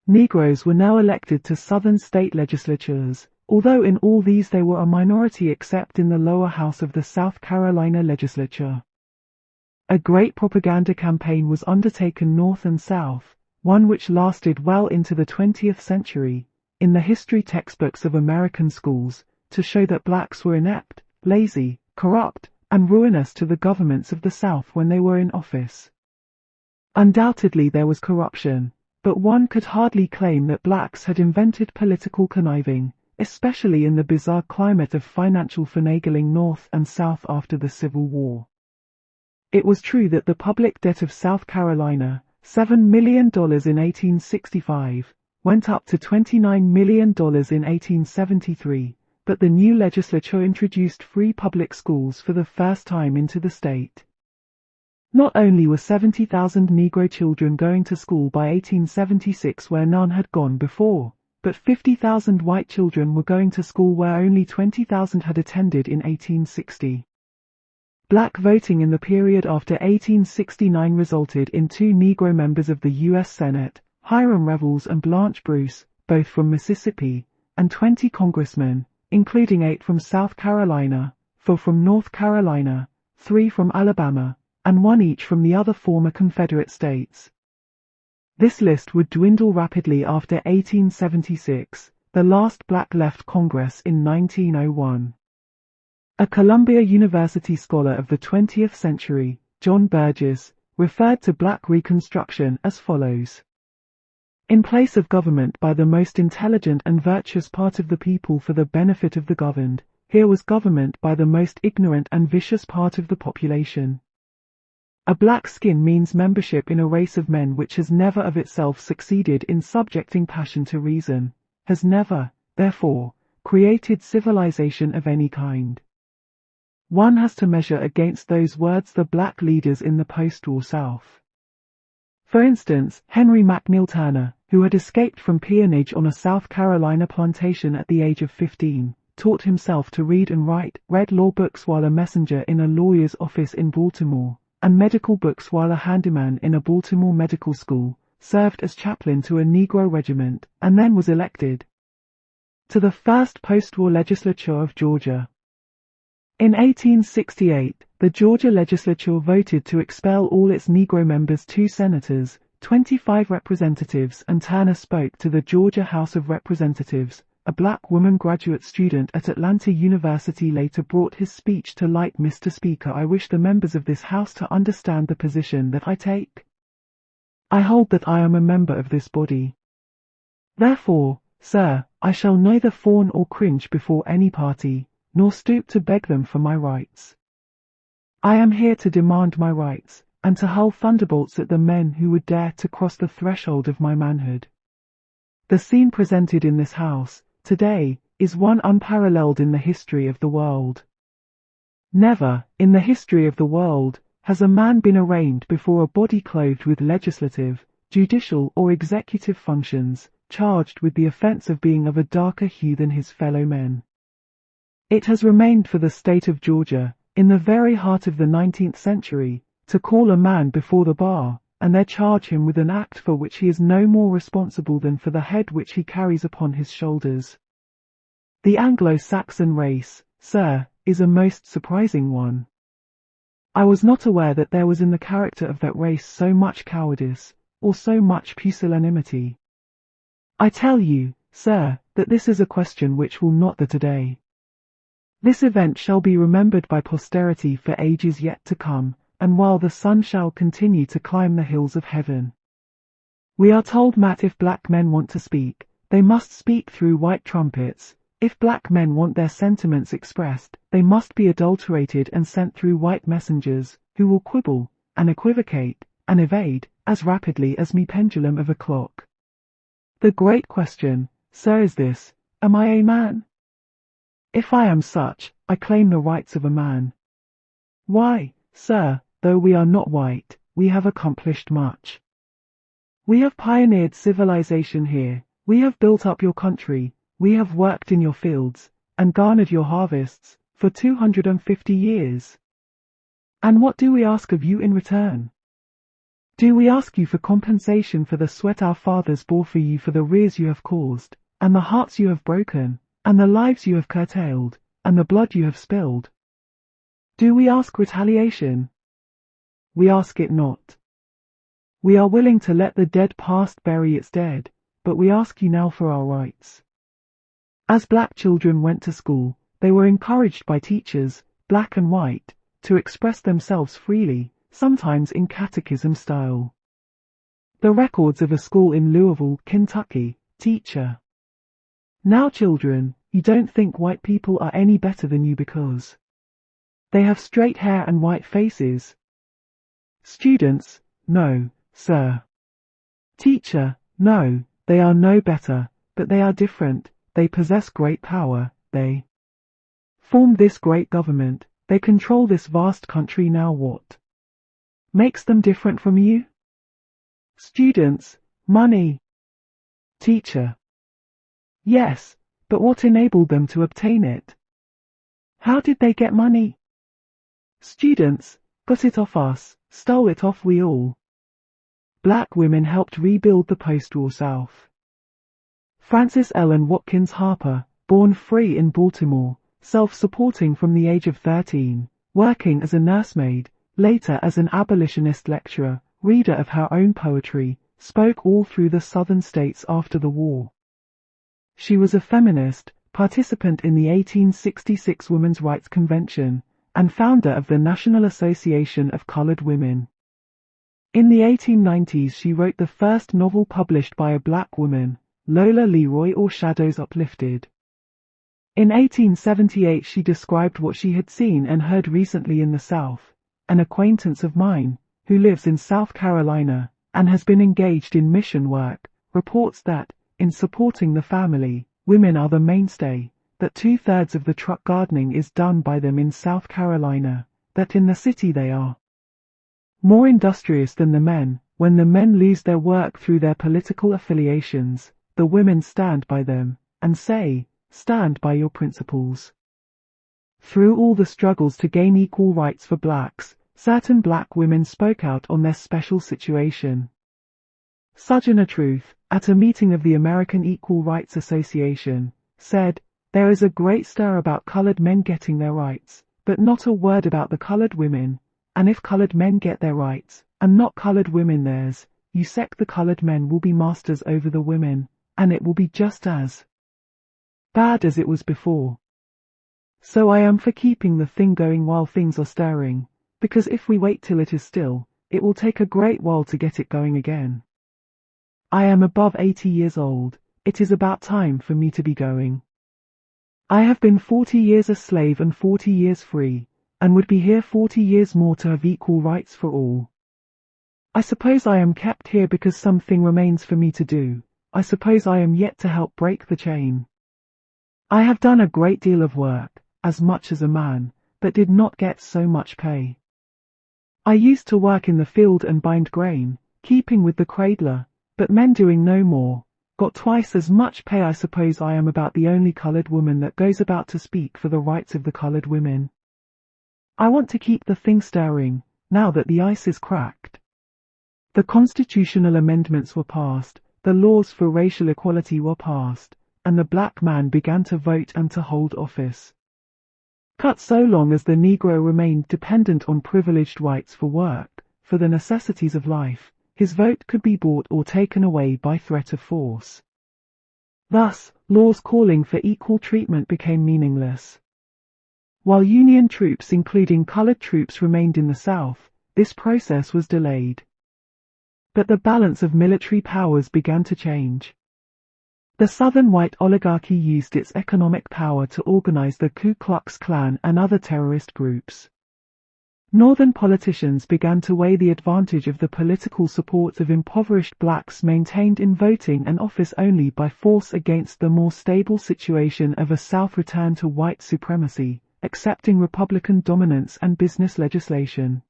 Negroes were now elected to Southern state legislatures, although in all these they were a minority except in the lower house of the South Carolina legislature. A great propaganda campaign was undertaken North and South, one which lasted well into the 20th century, in the history textbooks of American schools, to show that blacks were inept, lazy, corrupt, and ruinous to the governments of the South when they were in office. Undoubtedly there was corruption, but one could hardly claim that blacks had invented political conniving, especially in the bizarre climate of financial finagling North and South after the Civil War. It was true that the public debt of South Carolina, $7 million in 1865, went up to $29 million in 1873, but the new legislature introduced free public schools for the first time into the state. Not only were 70,000 Negro children going to school by 1876 where none had gone before, but 50,000 white children were going to school where only 20,000 had attended in 1860. Black voting in the period after 1869 resulted in 2 Negro members of the U.S. Senate, Hiram Revels and Blanche Bruce, both from Mississippi, and 20 congressmen, including 8 from South Carolina, 4 from North Carolina, 3 from Alabama, and 1 each from the other former Confederate states. This list would dwindle rapidly after 1876, the last black left Congress in 1901. A Columbia University scholar of the 20th century, John Burgess, referred to black Reconstruction as follows. In place of government by the most intelligent and virtuous part of the people for the benefit of the governed, here was government by the most ignorant and vicious part of the population. A black skin means membership in a race of men which has never of itself succeeded in subjecting passion to reason, has never, therefore, created civilization of any kind. One has to measure against those words the black leaders in the post-war South. For instance, Henry McNeill Turner, who had escaped from peonage on a South Carolina plantation at the age of 15, taught himself to read and write, read law books while a messenger in a lawyer's office in Baltimore, and medical books while a handyman in a Baltimore medical school, served as chaplain to a Negro regiment, and then was elected to the first post-war legislature of Georgia. In 1868, the Georgia legislature voted to expel all its Negro members, 2 senators, 25 representatives, and Turner spoke to the Georgia House of Representatives. A black woman graduate student at Atlanta University later brought his speech to light. Mr. Speaker, I wish the members of this House to understand the position that I take. I hold that I am a member of this body. Therefore, sir, I shall neither fawn or cringe before any party, nor stoop to beg them for my rights. I am here to demand my rights, and to hurl thunderbolts at the men who would dare to cross the threshold of my manhood. The scene presented in this House, today, is one unparalleled in the history of the world. Never, in the history of the world, has a man been arraigned before a body clothed with legislative, judicial or executive functions, charged with the offense of being of a darker hue than his fellow men. It has remained for the state of Georgia, in the very heart of the 19th century, to call a man before the bar, and there charge him with an act for which he is no more responsible than for the head which he carries upon his shoulders. The Anglo-Saxon race, sir, is a most surprising one. I was not aware that there was in the character of that race so much cowardice, or so much pusillanimity. I tell you, sir, that this is a question which will not the today. This event shall be remembered by posterity for ages yet to come, and while the sun shall continue to climb the hills of heaven. We are told that if black men want to speak, they must speak through white trumpets. If black men want their sentiments expressed, they must be adulterated and sent through white messengers, who will quibble, and equivocate, and evade, as rapidly as the pendulum of a clock. The great question, sir, is this: am I a man? If I am such, I claim the rights of a man. Why, sir, though we are not white, we have accomplished much. We have pioneered civilization here, we have built up your country, we have worked in your fields, and garnered your harvests, for 250 years. And what do we ask of you in return? Do we ask you for compensation for the sweat our fathers bore for you, for the rears you have caused, and the hearts you have broken, and the lives you have curtailed, and the blood you have spilled? Do we ask retaliation? We ask it not. We are willing to let the dead past bury its dead, but we ask you now for our rights. As black children went to school, they were encouraged by teachers, black and white, to express themselves freely, sometimes in catechism style. The records of a school in Louisville, Kentucky, teacher: Now children, you don't think white people are any better than you because they have straight hair and white faces. Students: No, sir. Teacher: No, they are no better, but they are different, they possess great power, they formed this great government, they control this vast country. Now what makes them different from you? Students: Money. Teacher: Yes, but what enabled them to obtain it? How did they get money? Students: Got it off us, stole it off we all. Black women helped rebuild the post-war South. Frances Ellen Watkins Harper, born free in Baltimore, self-supporting from the age of 13, working as a nursemaid, later as an abolitionist lecturer, reader of her own poetry, spoke all through the southern states after the war. She was a feminist, participant in the 1866 Women's Rights Convention, and founder of the National Association of Colored Women. In the 1890s she wrote the first novel published by a black woman, Lola Leroy, or Shadows Uplifted. In 1878 she described what she had seen and heard recently in the South. An acquaintance of mine, who lives in South Carolina, and has been engaged in mission work, reports that, in supporting the family, women are the mainstay, that 2/3 of the truck gardening is done by them in South Carolina, that in the city they are more industrious than the men. When the men lose their work through their political affiliations, the women stand by them, and say, "Stand by your principles." Through all the struggles to gain equal rights for blacks, certain black women spoke out on their special situation. Sojourner Truth, at a meeting of the American Equal Rights Association, said, "There is a great stir about colored men getting their rights, but not a word about the colored women, and if colored men get their rights, and not colored women theirs, you sec the colored men will be masters over the women, and it will be just as bad as it was before. So I am for keeping the thing going while things are stirring, because if we wait till it is still, it will take a great while to get it going again. I am above 80 years old, it is about time for me to be going. I have been 40 years a slave and 40 years free, and would be here 40 years more to have equal rights for all. I suppose I am kept here because something remains for me to do. I suppose I am yet to help break the chain. I have done a great deal of work, as much as a man, but did not get so much pay. I used to work in the field and bind grain, keeping with the cradler, but men doing no more, got twice as much pay. I suppose I am about the only colored woman that goes about to speak for the rights of the colored women. I want to keep the thing stirring, now that the ice is cracked. The constitutional amendments were passed, the laws for racial equality were passed, and the black man began to vote and to hold office. Cut so long as the Negro remained dependent on privileged rights for work, for the necessities of life, his vote could be bought or taken away by threat of force. Thus, laws calling for equal treatment became meaningless. While Union troops, including colored troops, remained in the South, this process was delayed. But the balance of military powers began to change. The Southern white oligarchy used its economic power to organize the Ku Klux Klan and other terrorist groups. Northern politicians began to weigh the advantage of the political support of impoverished blacks maintained in voting and office only by force against the more stable situation of a South return to white supremacy, accepting Republican dominance and business legislation.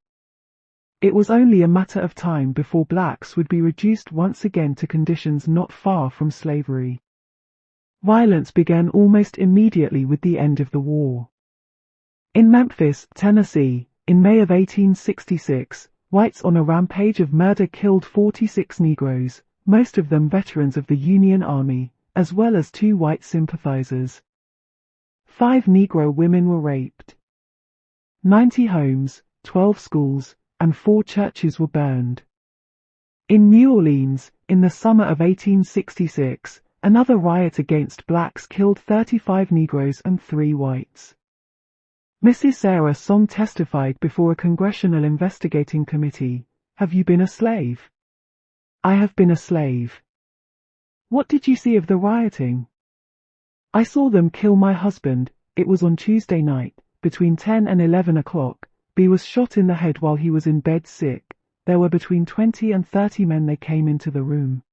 It was only a matter of time before blacks would be reduced once again to conditions not far from slavery. Violence began almost immediately with the end of the war. In Memphis, Tennessee, in May of 1866, whites on a rampage of murder killed 46 Negroes, most of them veterans of the Union Army, as well as 2 white sympathizers. 5 Negro women were raped. 90 homes, 12 schools, and 4 churches were burned. In New Orleans, in the summer of 1866, another riot against blacks killed 35 Negroes and 3 whites. Mrs. Sarah Song testified before a congressional investigating committee. "Have you been a slave?" "I have been a slave." "What did you see of the rioting?" "I saw them kill my husband. It was on Tuesday night, between 10 and 11 o'clock. B was shot in the head while he was in bed sick. There were between 20 and 30 men. They came into the room.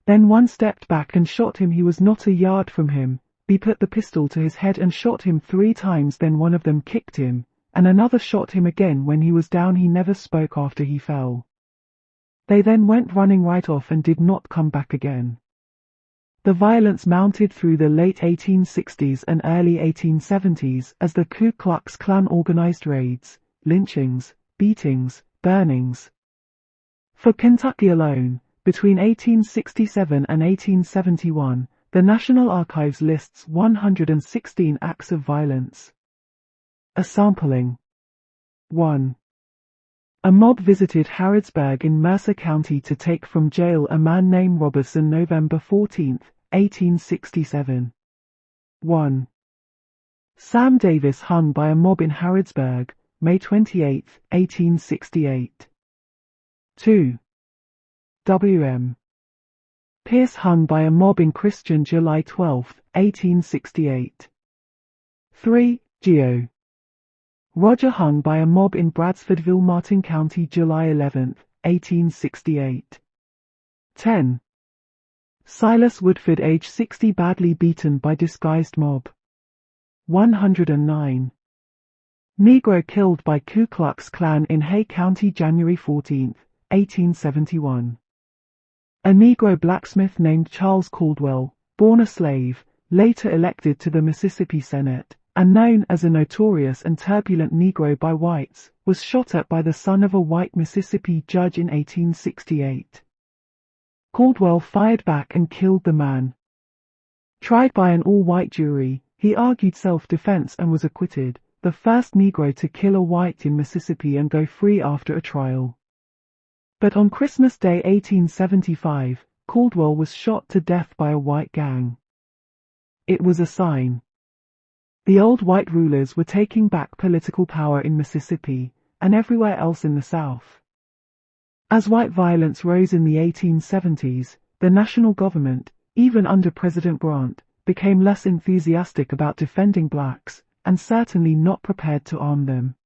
Then one stepped back and shot him. He was not a yard from him. B put the pistol to his head and shot him 3 times. Then one of them kicked him, and another shot him again when he was down. He never spoke after he fell. They then went running right off and did not come back again." The violence mounted through the late 1860s and early 1870s as the Ku Klux Klan organized raids, lynchings, beatings, burnings. For Kentucky alone, between 1867 and 1871, the National Archives lists 116 acts of violence. A sampling. 1. A mob visited Harrodsburg in Mercer County to take from jail a man named Robertson November 14, 1867. 1. Sam Davis hung by a mob in Harrodsburg, May 28, 1868. 2. W.M. Pierce hung by a mob in Christian July 12, 1868. 3. Geo. Roger hung by a mob in Bradsfordville, Martin County, July 11, 1868. 10. Silas Woodford, age 60, badly beaten by disguised mob. 109. Negro killed by Ku Klux Klan in Hay County, January 14, 1871. A Negro blacksmith named Charles Caldwell, born a slave, later elected to the Mississippi Senate, and known as a notorious and turbulent Negro by whites, was shot at by the son of a white Mississippi judge in 1868. Caldwell fired back and killed the man. Tried by an all-white jury, he argued self-defense and was acquitted, the first Negro to kill a white in Mississippi and go free after a trial. But on Christmas Day 1875, Caldwell was shot to death by a white gang. It was a sign. The old white rulers were taking back political power in Mississippi, and everywhere else in the South. As white violence rose in the 1870s, the national government, even under President Grant, became less enthusiastic about defending blacks, and certainly not prepared to arm them.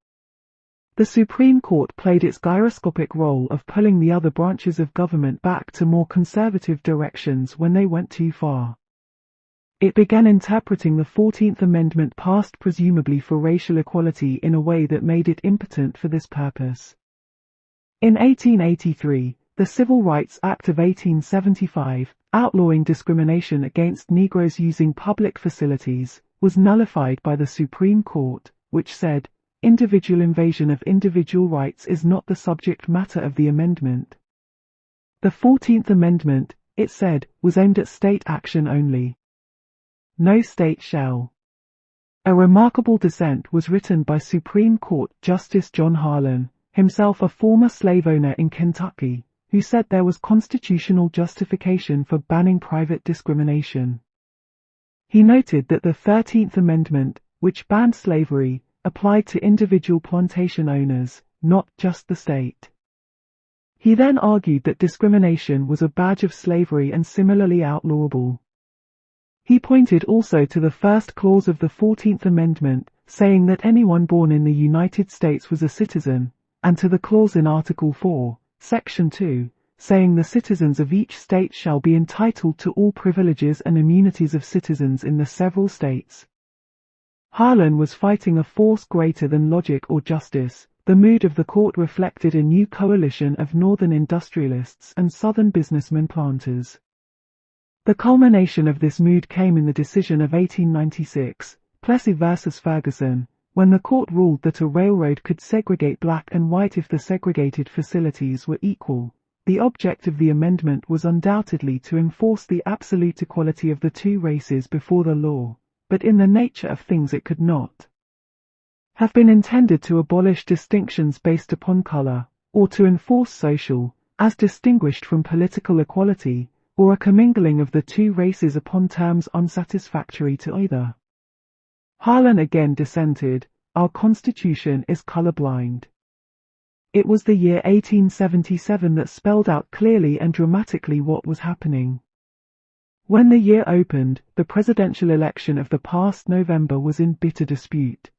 The Supreme Court played its gyroscopic role of pulling the other branches of government back to more conservative directions when they went too far. It began interpreting the 14th Amendment passed presumably for racial equality in a way that made it impotent for this purpose. In 1883, the Civil Rights Act of 1875, outlawing discrimination against Negroes using public facilities, was nullified by the Supreme Court, which said, individual invasion of individual rights is not the subject matter of the amendment. The 14th Amendment, it said, was aimed at state action only. No state shall. A remarkable dissent was written by Supreme Court Justice John Harlan, himself a former slave owner in Kentucky, who said there was constitutional justification for banning private discrimination. He noted that the 13th Amendment, which banned slavery, applied to individual plantation owners, not just the state. He then argued that discrimination was a badge of slavery and similarly outlawable. He pointed also to the first clause of the 14th Amendment, saying that anyone born in the United States was a citizen, and to the clause in Article 4, Section 2, saying the citizens of each state shall be entitled to all privileges and immunities of citizens in the several states. Harlan was fighting a force greater than logic or justice. The mood of the court reflected a new coalition of northern industrialists and southern businessmen planters. The culmination of this mood came in the decision of 1896, Plessy versus Ferguson, when the court ruled that a railroad could segregate black and white if the segregated facilities were equal. The object of the amendment was undoubtedly to enforce the absolute equality of the two races before the law, but in the nature of things it could not have been intended to abolish distinctions based upon color, or to enforce social, as distinguished from political equality, or a commingling of the two races upon terms unsatisfactory to either. Harlan again dissented, our Constitution is colorblind. It was the year 1877 that spelled out clearly and dramatically what was happening. When the year opened, the presidential election of the past November was in bitter dispute.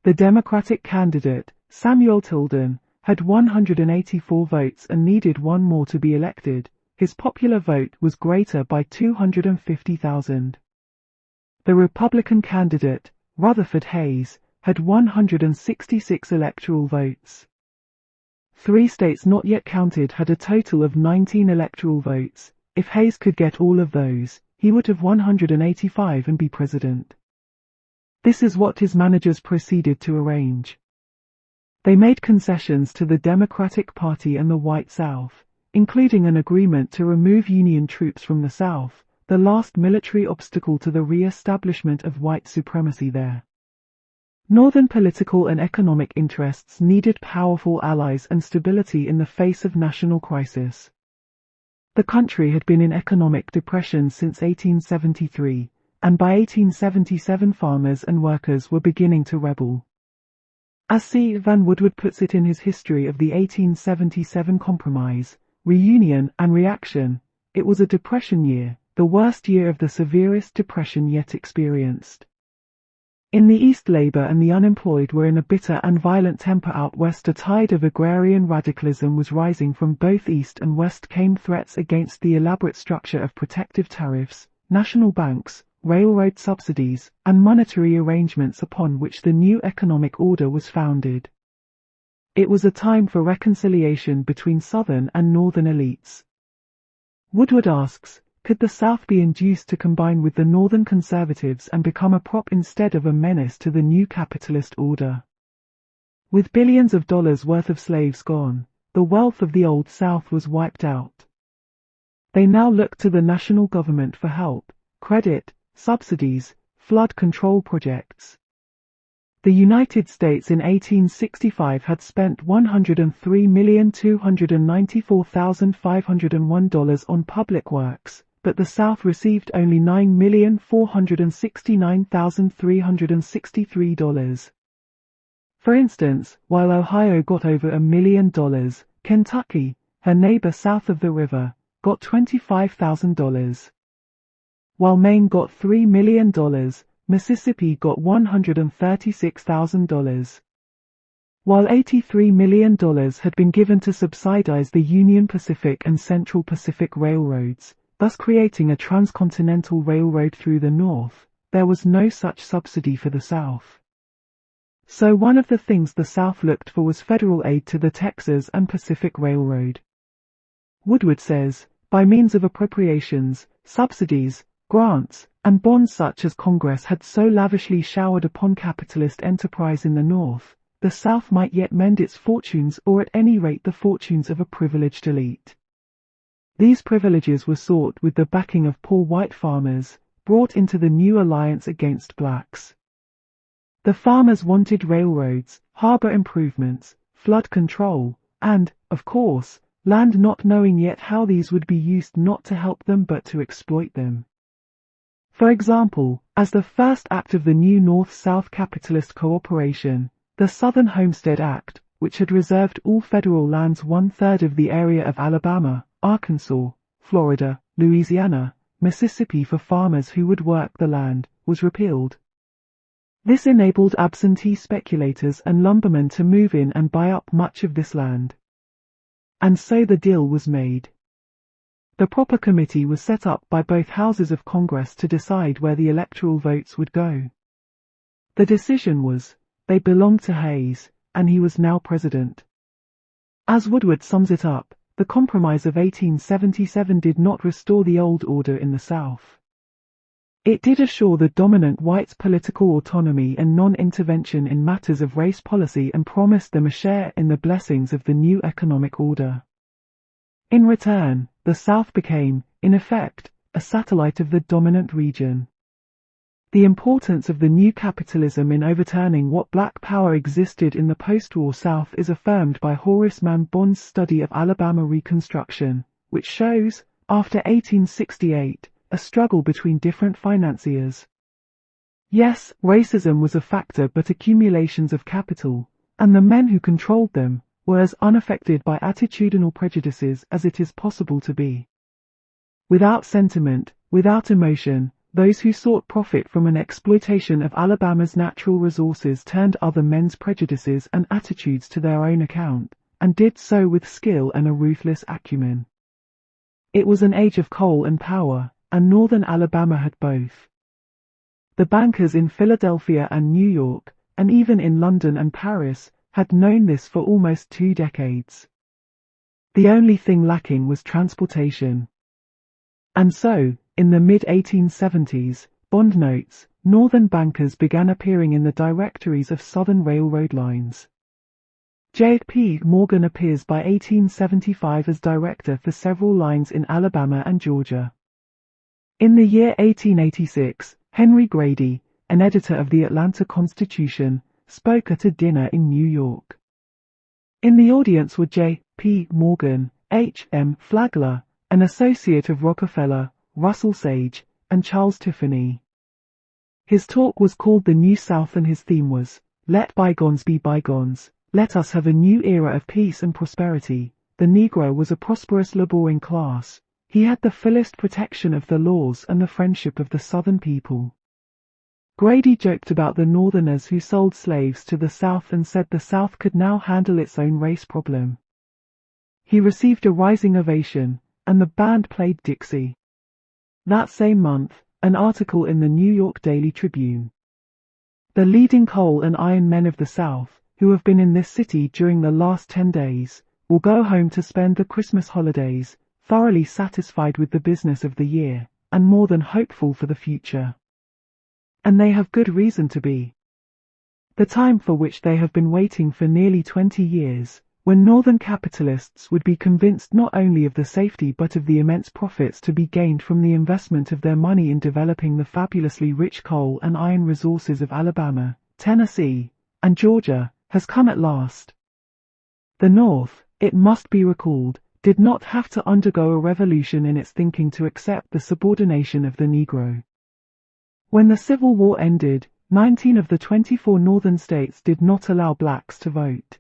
The Democratic candidate, Samuel Tilden, had 184 votes and needed one more to be elected. His popular vote was greater by 250,000. The Republican candidate, Rutherford Hayes, had 166 electoral votes. 3 states not yet counted had a total of 19 electoral votes. If Hayes could get all of those, he would have 185 and be president. This is what his managers proceeded to arrange. They made concessions to the Democratic Party and the White South, including an agreement to remove Union troops from the South, the last military obstacle to the re-establishment of white supremacy there. Northern political and economic interests needed powerful allies and stability in the face of national crisis. The country had been in economic depression since 1873, and by 1877 farmers and workers were beginning to rebel. As C. Van Woodward puts it in his History of the 1877 Compromise, Reunion and Reaction, it was a depression year, the worst year of the severest depression yet experienced. In the East, labor and the unemployed were in a bitter and violent temper. Out west, a tide of agrarian radicalism was rising. From both East and West came threats against the elaborate structure of protective tariffs, national banks, railroad subsidies, and monetary arrangements upon which the new economic order was founded. It was a time for reconciliation between Southern and Northern elites. Woodward asks, could the South be induced to combine with the Northern conservatives and become a prop instead of a menace to the new capitalist order? With billions of dollars worth of slaves gone, the wealth of the Old South was wiped out. They now looked to the national government for help, credit, subsidies, flood control projects. The United States in 1865 had spent $103,294,501 on public works, but the South received only $9,469,363. For instance, while Ohio got over $1 million, Kentucky, her neighbor south of the river, got $25,000. While Maine got $3 million, Mississippi got $136,000. While $83 million had been given to subsidize the Union Pacific and Central Pacific railroads, thus creating a transcontinental railroad through the North, there was no such subsidy for the South. So one of the things the South looked for was federal aid to the Texas and Pacific Railroad. Woodward says, by means of appropriations, subsidies, grants, and bonds such as Congress had so lavishly showered upon capitalist enterprise in the North, the South might yet mend its fortunes, or at any rate the fortunes of a privileged elite. These privileges were sought with the backing of poor white farmers, brought into the new alliance against blacks. The farmers wanted railroads, harbor improvements, flood control, and, of course, land, not knowing yet how these would be used not to help them but to exploit them. For example, as the first act of the new North-South capitalist cooperation, the Southern Homestead Act, which had reserved all federal lands 1/3 of the area of Alabama, Arkansas, Florida, Louisiana, Mississippi for farmers who would work the land, was repealed. This enabled absentee speculators and lumbermen to move in and buy up much of this land. And so the deal was made. The proper committee was set up by both houses of Congress to decide where the electoral votes would go. The decision was, they belonged to Hayes, and he was now president. As Woodward sums it up, the Compromise of 1877 did not restore the old order in the South. It did assure the dominant whites political autonomy and non-intervention in matters of race policy and promised them a share in the blessings of the new economic order. In return, the South became, in effect, a satellite of the dominant region. The importance of the new capitalism in overturning what black power existed in the post-war South is affirmed by Horace Mann Bond's study of Alabama Reconstruction, which shows, after 1868, a struggle between different financiers. Yes, racism was a factor, but accumulations of capital, and the men who controlled them, were as unaffected by attitudinal prejudices as it is possible to be. Without sentiment, without emotion, those who sought profit from an exploitation of Alabama's natural resources turned other men's prejudices and attitudes to their own account, and did so with skill and a ruthless acumen. It was an age of coal and power, and northern Alabama had both. The bankers in Philadelphia and New York, and even in London and Paris, had known this for almost 2 decades. The only thing lacking was transportation. And so, in the mid-1870s, bond notes, northern bankers began appearing in the directories of southern railroad lines. J.P. Morgan appears by 1875 as director for several lines in Alabama and Georgia. In the year 1886, Henry Grady, an editor of the Atlanta Constitution, spoke at a dinner in New York. In the audience were J. P. Morgan, H. M. Flagler, an associate of Rockefeller, Russell Sage, and Charles Tiffany. His talk was called The New South and his theme was, "Let bygones be bygones, let us have a new era of peace and prosperity." The Negro was a prosperous laboring class. He had the fullest protection of the laws and the friendship of the Southern people. Grady joked about the Northerners who sold slaves to the South and said the South could now handle its own race problem. He received a rising ovation, and the band played Dixie. That same month, an article in the New York Daily Tribune. The leading coal and iron men of the South, who have been in this city during the last 10 days, will go home to spend the Christmas holidays, thoroughly satisfied with the business of the year, and more than hopeful for the future. And they have good reason to be. The time for which they have been waiting for nearly 20 years, when Northern capitalists would be convinced not only of the safety but of the immense profits to be gained from the investment of their money in developing the fabulously rich coal and iron resources of Alabama, Tennessee, and Georgia, has come at last. The North, it must be recalled, did not have to undergo a revolution in its thinking to accept the subordination of the Negro. When the Civil War ended, 19 of the 24 Northern states did not allow blacks to vote.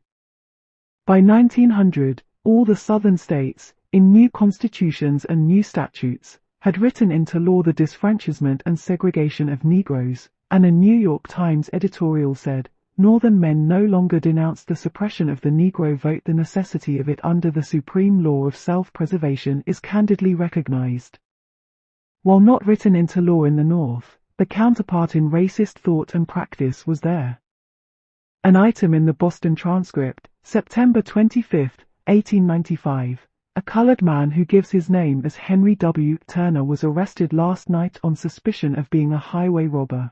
By 1900, all the Southern states, in new constitutions and new statutes, had written into law the disfranchisement and segregation of Negroes, and a New York Times editorial said, "Northern men no longer denounce the suppression of the Negro vote. The necessity of it under the supreme law of self-preservation is candidly recognized." While not written into law in the North, the counterpart in racist thought and practice was there. An item in the Boston Transcript, September 25, 1895, a colored man who gives his name as Henry W. Turner was arrested last night on suspicion of being a highway robber.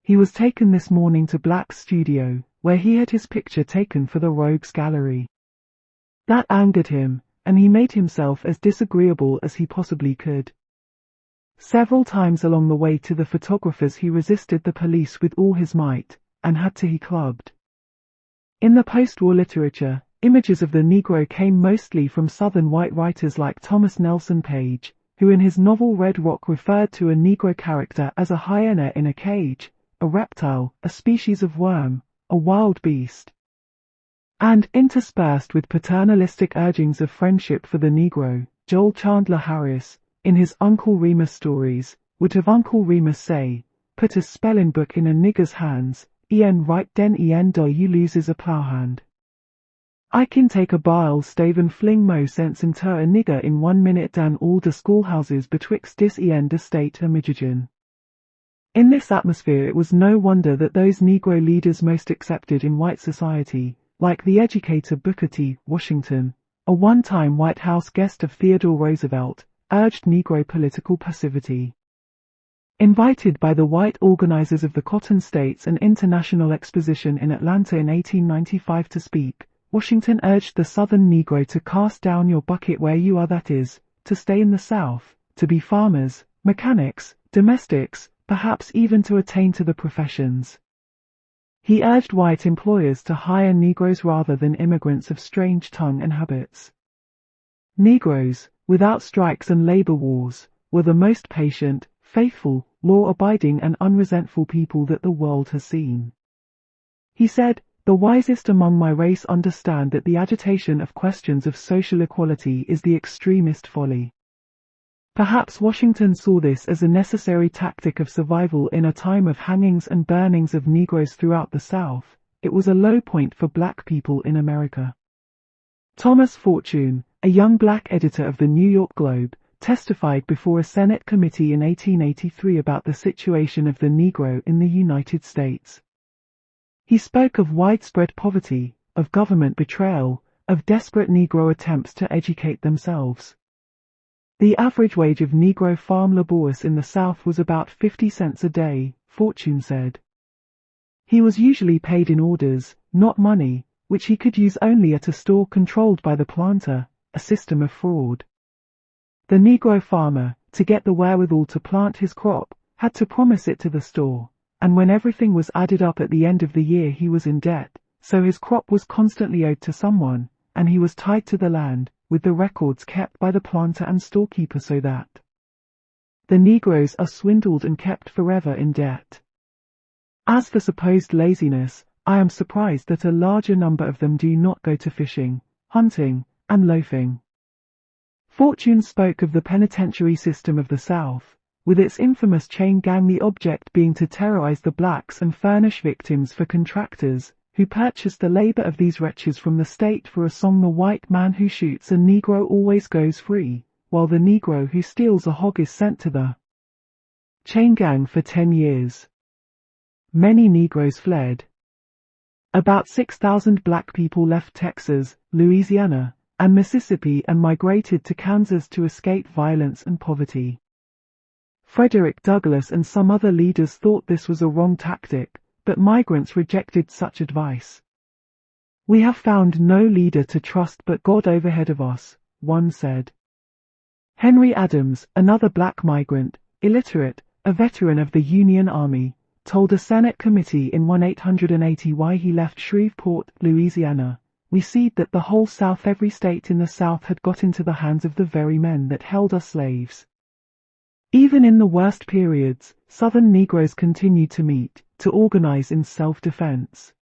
He was taken this morning to Black's studio, where he had his picture taken for the Rogues Gallery. That angered him, and he made himself as disagreeable as he possibly could. Several times along the way to the photographers he resisted the police with all his might, and had to be clubbed. In the post-war literature, images of the Negro came mostly from Southern white writers like Thomas Nelson Page, who in his novel Red Rock referred to a Negro character as a hyena in a cage, a reptile, a species of worm, a wild beast. And, interspersed with paternalistic urgings of friendship for the Negro, Joel Chandler Harris, in his Uncle Remus stories, would have Uncle Remus say, "Put a spellin' book in a nigger's hands, right den do you loses a plowhand. I can take a bile stave and fling mo sense into a nigger in 1 minute dan all de schoolhouses betwixt dis de state a midgeon." In this atmosphere it was no wonder that those Negro leaders most accepted in white society, like the educator Booker T. Washington, a one-time White House guest of Theodore Roosevelt, urged Negro political passivity. Invited by the white organizers of the Cotton States and International Exposition in Atlanta in 1895 to speak, Washington urged the Southern Negro to cast down your bucket where you are, that is, to stay in the South, to be farmers, mechanics, domestics, perhaps even to attain to the professions. He urged white employers to hire Negroes rather than immigrants of strange tongue and habits. Negroes, without strikes and labor wars, were the most patient, faithful, law-abiding and unresentful people that the world has seen. He said, "The wisest among my race understand that the agitation of questions of social equality is the extremist folly." Perhaps Washington saw this as a necessary tactic of survival in a time of hangings and burnings of Negroes throughout the South. It was a low point for black people in America. Thomas Fortune, a young black editor of the New York Globe, testified before a Senate committee in 1883 about the situation of the Negro in the United States. He spoke of widespread poverty, of government betrayal, of desperate Negro attempts to educate themselves. The average wage of Negro farm laborers in the South was about 50 cents a day, Fortune said. He was usually paid in orders, not money, which he could use only at a store controlled by the planter, a system of fraud. The Negro farmer, to get the wherewithal to plant his crop, had to promise it to the store, and when everything was added up at the end of the year he was in debt, so his crop was constantly owed to someone, and he was tied to the land, with the records kept by the planter and storekeeper so that the Negroes are swindled and kept forever in debt. As for supposed laziness, I am surprised that a larger number of them do not go to fishing, hunting, and loafing. Fortune spoke of the penitentiary system of the South, with its infamous chain gang, the object being to terrorize the blacks and furnish victims for contractors, who purchased the labor of these wretches from the state for a song. The white man who shoots a Negro always goes free, while the Negro who steals a hog is sent to the chain gang for 10 years. Many Negroes fled. About 6,000 black people left Texas, Louisiana, and Mississippi and migrated to Kansas to escape violence and poverty. Frederick Douglass and some other leaders thought this was a wrong tactic, but migrants rejected such advice. "We have found no leader to trust but God overhead of us," one said. Henry Adams, another black migrant, illiterate, a veteran of the Union Army, told a Senate committee in 1880 why he left Shreveport, Louisiana. "We see that the whole South, every state in the South, had got into the hands of the very men that held us slaves." Even in the worst periods, Southern Negroes continued to meet, to organize in self-defense.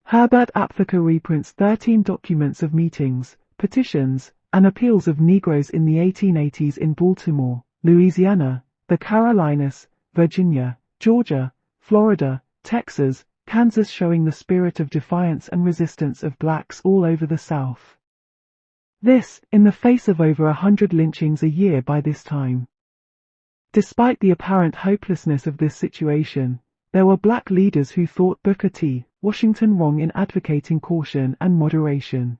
Herbert Aptheker reprints 13 documents of meetings, petitions, and appeals of Negroes in the 1880s in Baltimore, Louisiana, the Carolinas, Virginia, Georgia, Florida, Texas, Kansas, showing the spirit of defiance and resistance of blacks all over the South. This, in the face of over 100 lynchings a year by this time. Despite the apparent hopelessness of this situation, there were black leaders who thought Booker T. Washington wrong in advocating caution and moderation.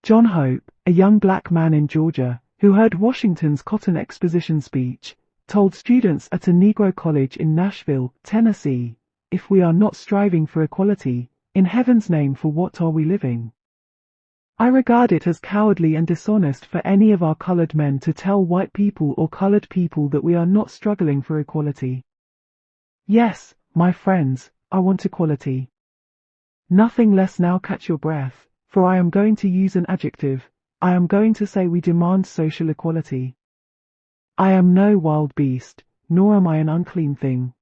John Hope, a young black man in Georgia, who heard Washington's Cotton Exposition speech, told students at a Negro college in Nashville, Tennessee, "If we are not striving for equality, in heaven's name for what are we living? I regard it as cowardly and dishonest for any of our colored men to tell white people or colored people that we are not struggling for equality. Yes, my friends, I want equality. Nothing less. Now catch your breath, for I am going to use an adjective. I am going to say we demand social equality. I am no wild beast, nor am I an unclean thing.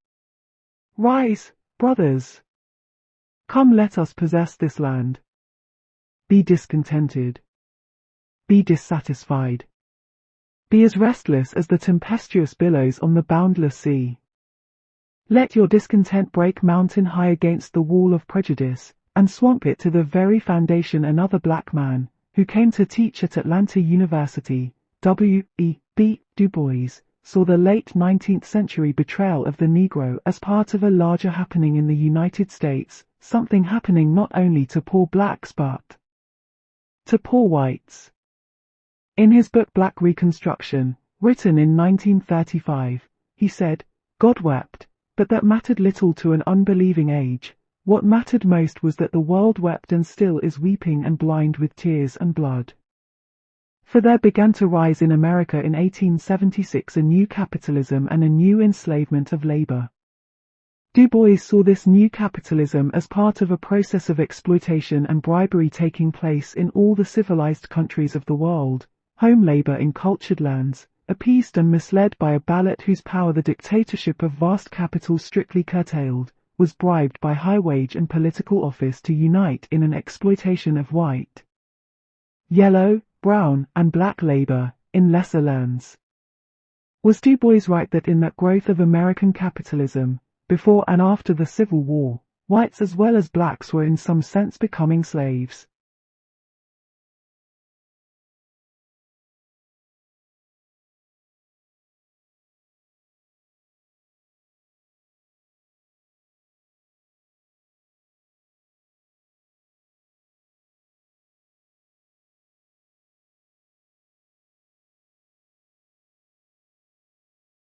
Rise, brothers. Come, let us possess this land. Be discontented. Be dissatisfied. Be as restless as the tempestuous billows on the boundless sea. Let your discontent break mountain high against the wall of prejudice, and swamp it to the very foundation." Another black man, who came to teach at Atlanta University, W.E.B. Du Bois, saw the late 19th century betrayal of the Negro as part of a larger happening in the United States, something happening not only to poor blacks but to poor whites. In his book Black Reconstruction, written in 1935, he said, "God wept, but that mattered little to an unbelieving age. What mattered most was that the world wept and still is weeping and blind with tears and blood." For there began to rise in America in 1876 a new capitalism and a new enslavement of labor. Du Bois saw this new capitalism as part of a process of exploitation and bribery taking place in all the civilized countries of the world. Home labor in cultured lands, appeased and misled by a ballot whose power the dictatorship of vast capital strictly curtailed, was bribed by high wage and political office to unite in an exploitation of white, yellow, brown, and black labor, in lesser lands. Was Du Bois right that in that growth of American capitalism, before and after the Civil War, whites as well as blacks were in some sense becoming slaves?